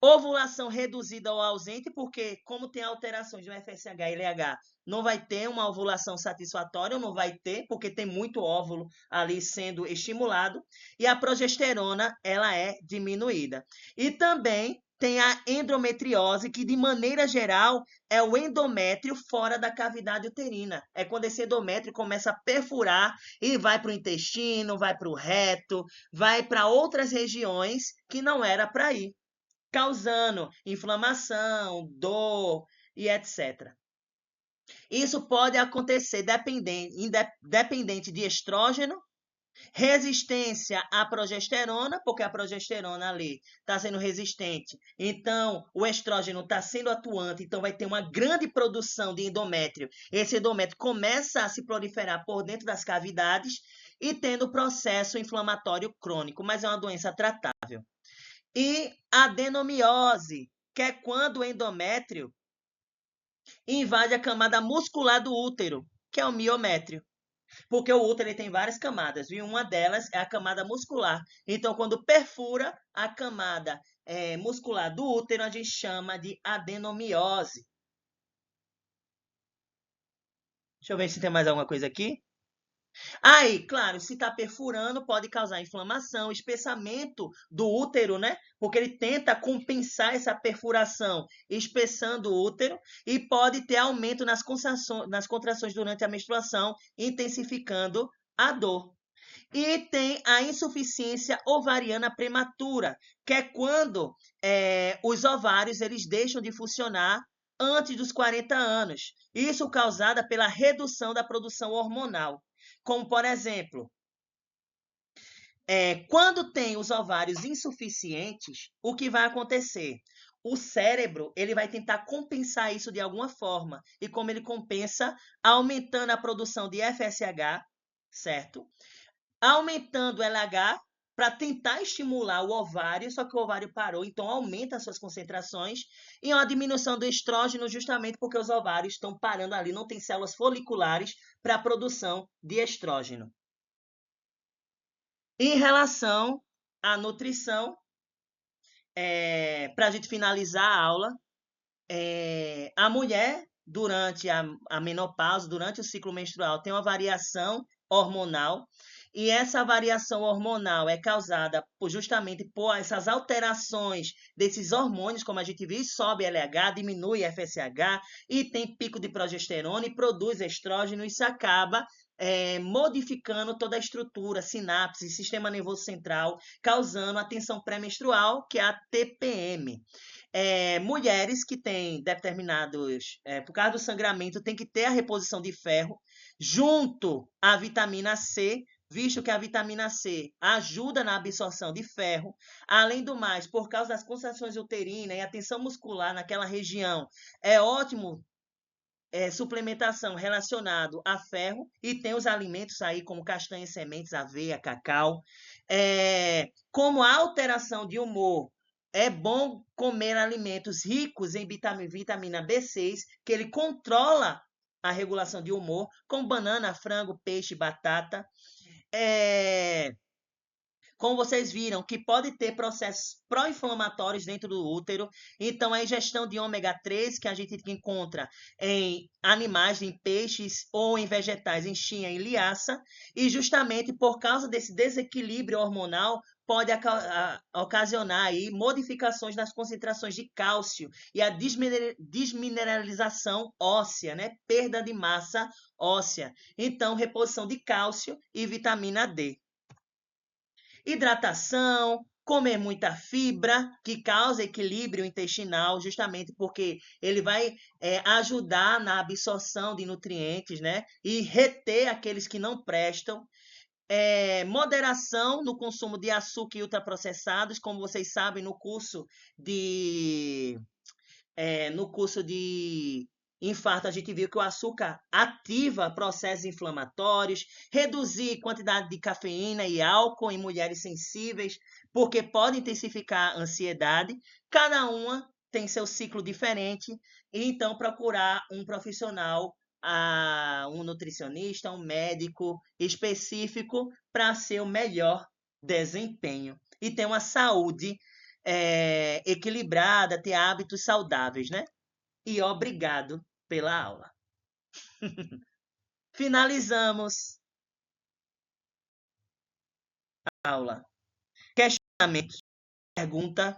ovulação reduzida ou ausente, porque como tem alterações no FSH e LH, não vai ter uma ovulação satisfatória, não vai ter, porque tem muito óvulo ali sendo estimulado, e a progesterona, ela é diminuída. E também tem a endometriose, que de maneira geral é o endométrio fora da cavidade uterina. É quando esse endométrio começa a perfurar e vai para o intestino, vai para o reto, vai para outras regiões que não era para ir, causando inflamação, dor e etc. Isso pode acontecer dependente de estrógeno, resistência à progesterona, porque a progesterona ali está sendo resistente, então o estrógeno está sendo atuante, então vai ter uma grande produção de endométrio. Esse endométrio começa a se proliferar por dentro das cavidades e tendo processo inflamatório crônico, mas é uma doença tratável. E adenomiose, que é quando o endométrio invade a camada muscular do útero, que é o miométrio. Porque o útero tem várias camadas, e uma delas é a camada muscular. Então, quando perfura a camada muscular do útero, a gente chama de adenomiose. Deixa eu ver se tem mais alguma coisa aqui. Aí, claro, se está perfurando, pode causar inflamação, espessamento do útero, né? Porque ele tenta compensar essa perfuração, espessando o útero, e pode ter aumento nas contrações durante a menstruação, intensificando a dor. E tem a insuficiência ovariana prematura, que é quando os ovários eles deixam de funcionar antes dos 40 anos. Isso causada pela redução da produção hormonal. Como, por exemplo, quando tem os ovários insuficientes, o que vai acontecer? O cérebro ele vai tentar compensar isso de alguma forma. E como ele compensa? Aumentando a produção de FSH, certo? Aumentando o LH para tentar estimular o ovário, só que o ovário parou, então aumenta as suas concentrações, e uma diminuição do estrógeno justamente porque os ovários estão parando ali, não tem células foliculares para a produção de estrógeno. Em relação à nutrição, para a gente finalizar a aula, a mulher, durante a menopausa, durante o ciclo menstrual, tem uma variação hormonal, E essa variação hormonal é causada justamente por essas alterações desses hormônios, como a gente viu, sobe LH, diminui FSH e tem pico de progesterona e produz estrógeno. Isso acaba modificando toda a estrutura, sinapse, sistema nervoso central, causando a tensão pré-menstrual, que é a TPM. Mulheres que têm determinados, por causa do sangramento, tem que ter a reposição de ferro junto à vitamina C, visto que a vitamina C ajuda na absorção de ferro. Além do mais, por causa das contrações uterinas e a tensão muscular naquela região, é ótimo suplementação relacionado a ferro, e tem os alimentos aí como castanhas, sementes, aveia, cacau. Como a alteração de humor, é bom comer alimentos ricos em vitamina B6, que ele controla a regulação de humor, com banana, frango, peixe, batata. Como vocês viram, que pode ter processos pró-inflamatórios dentro do útero. Então, a ingestão de ômega 3, que a gente encontra em animais, em peixes ou em vegetais, em chia e linhaça, e justamente por causa desse desequilíbrio hormonal, pode ocasionar aí modificações nas concentrações de cálcio e a desmineralização óssea, né? Perda de massa óssea. Então, reposição de cálcio e vitamina D. Hidratação, comer muita fibra, que causa equilíbrio intestinal, justamente porque ele vai ajudar na absorção de nutrientes, né? E reter aqueles que não prestam. Moderação no consumo de açúcar e ultraprocessados, como vocês sabem, no curso de infarto, a gente viu que o açúcar ativa processos inflamatórios, reduzir quantidade de cafeína e álcool em mulheres sensíveis, porque pode intensificar a ansiedade. Cada uma tem seu ciclo diferente, e então procurar um profissional, um nutricionista, um médico específico para ser o melhor desempenho e ter uma saúde equilibrada, ter hábitos saudáveis, né? E obrigado pela aula. Finalizamos a aula. Questionamento, pergunta.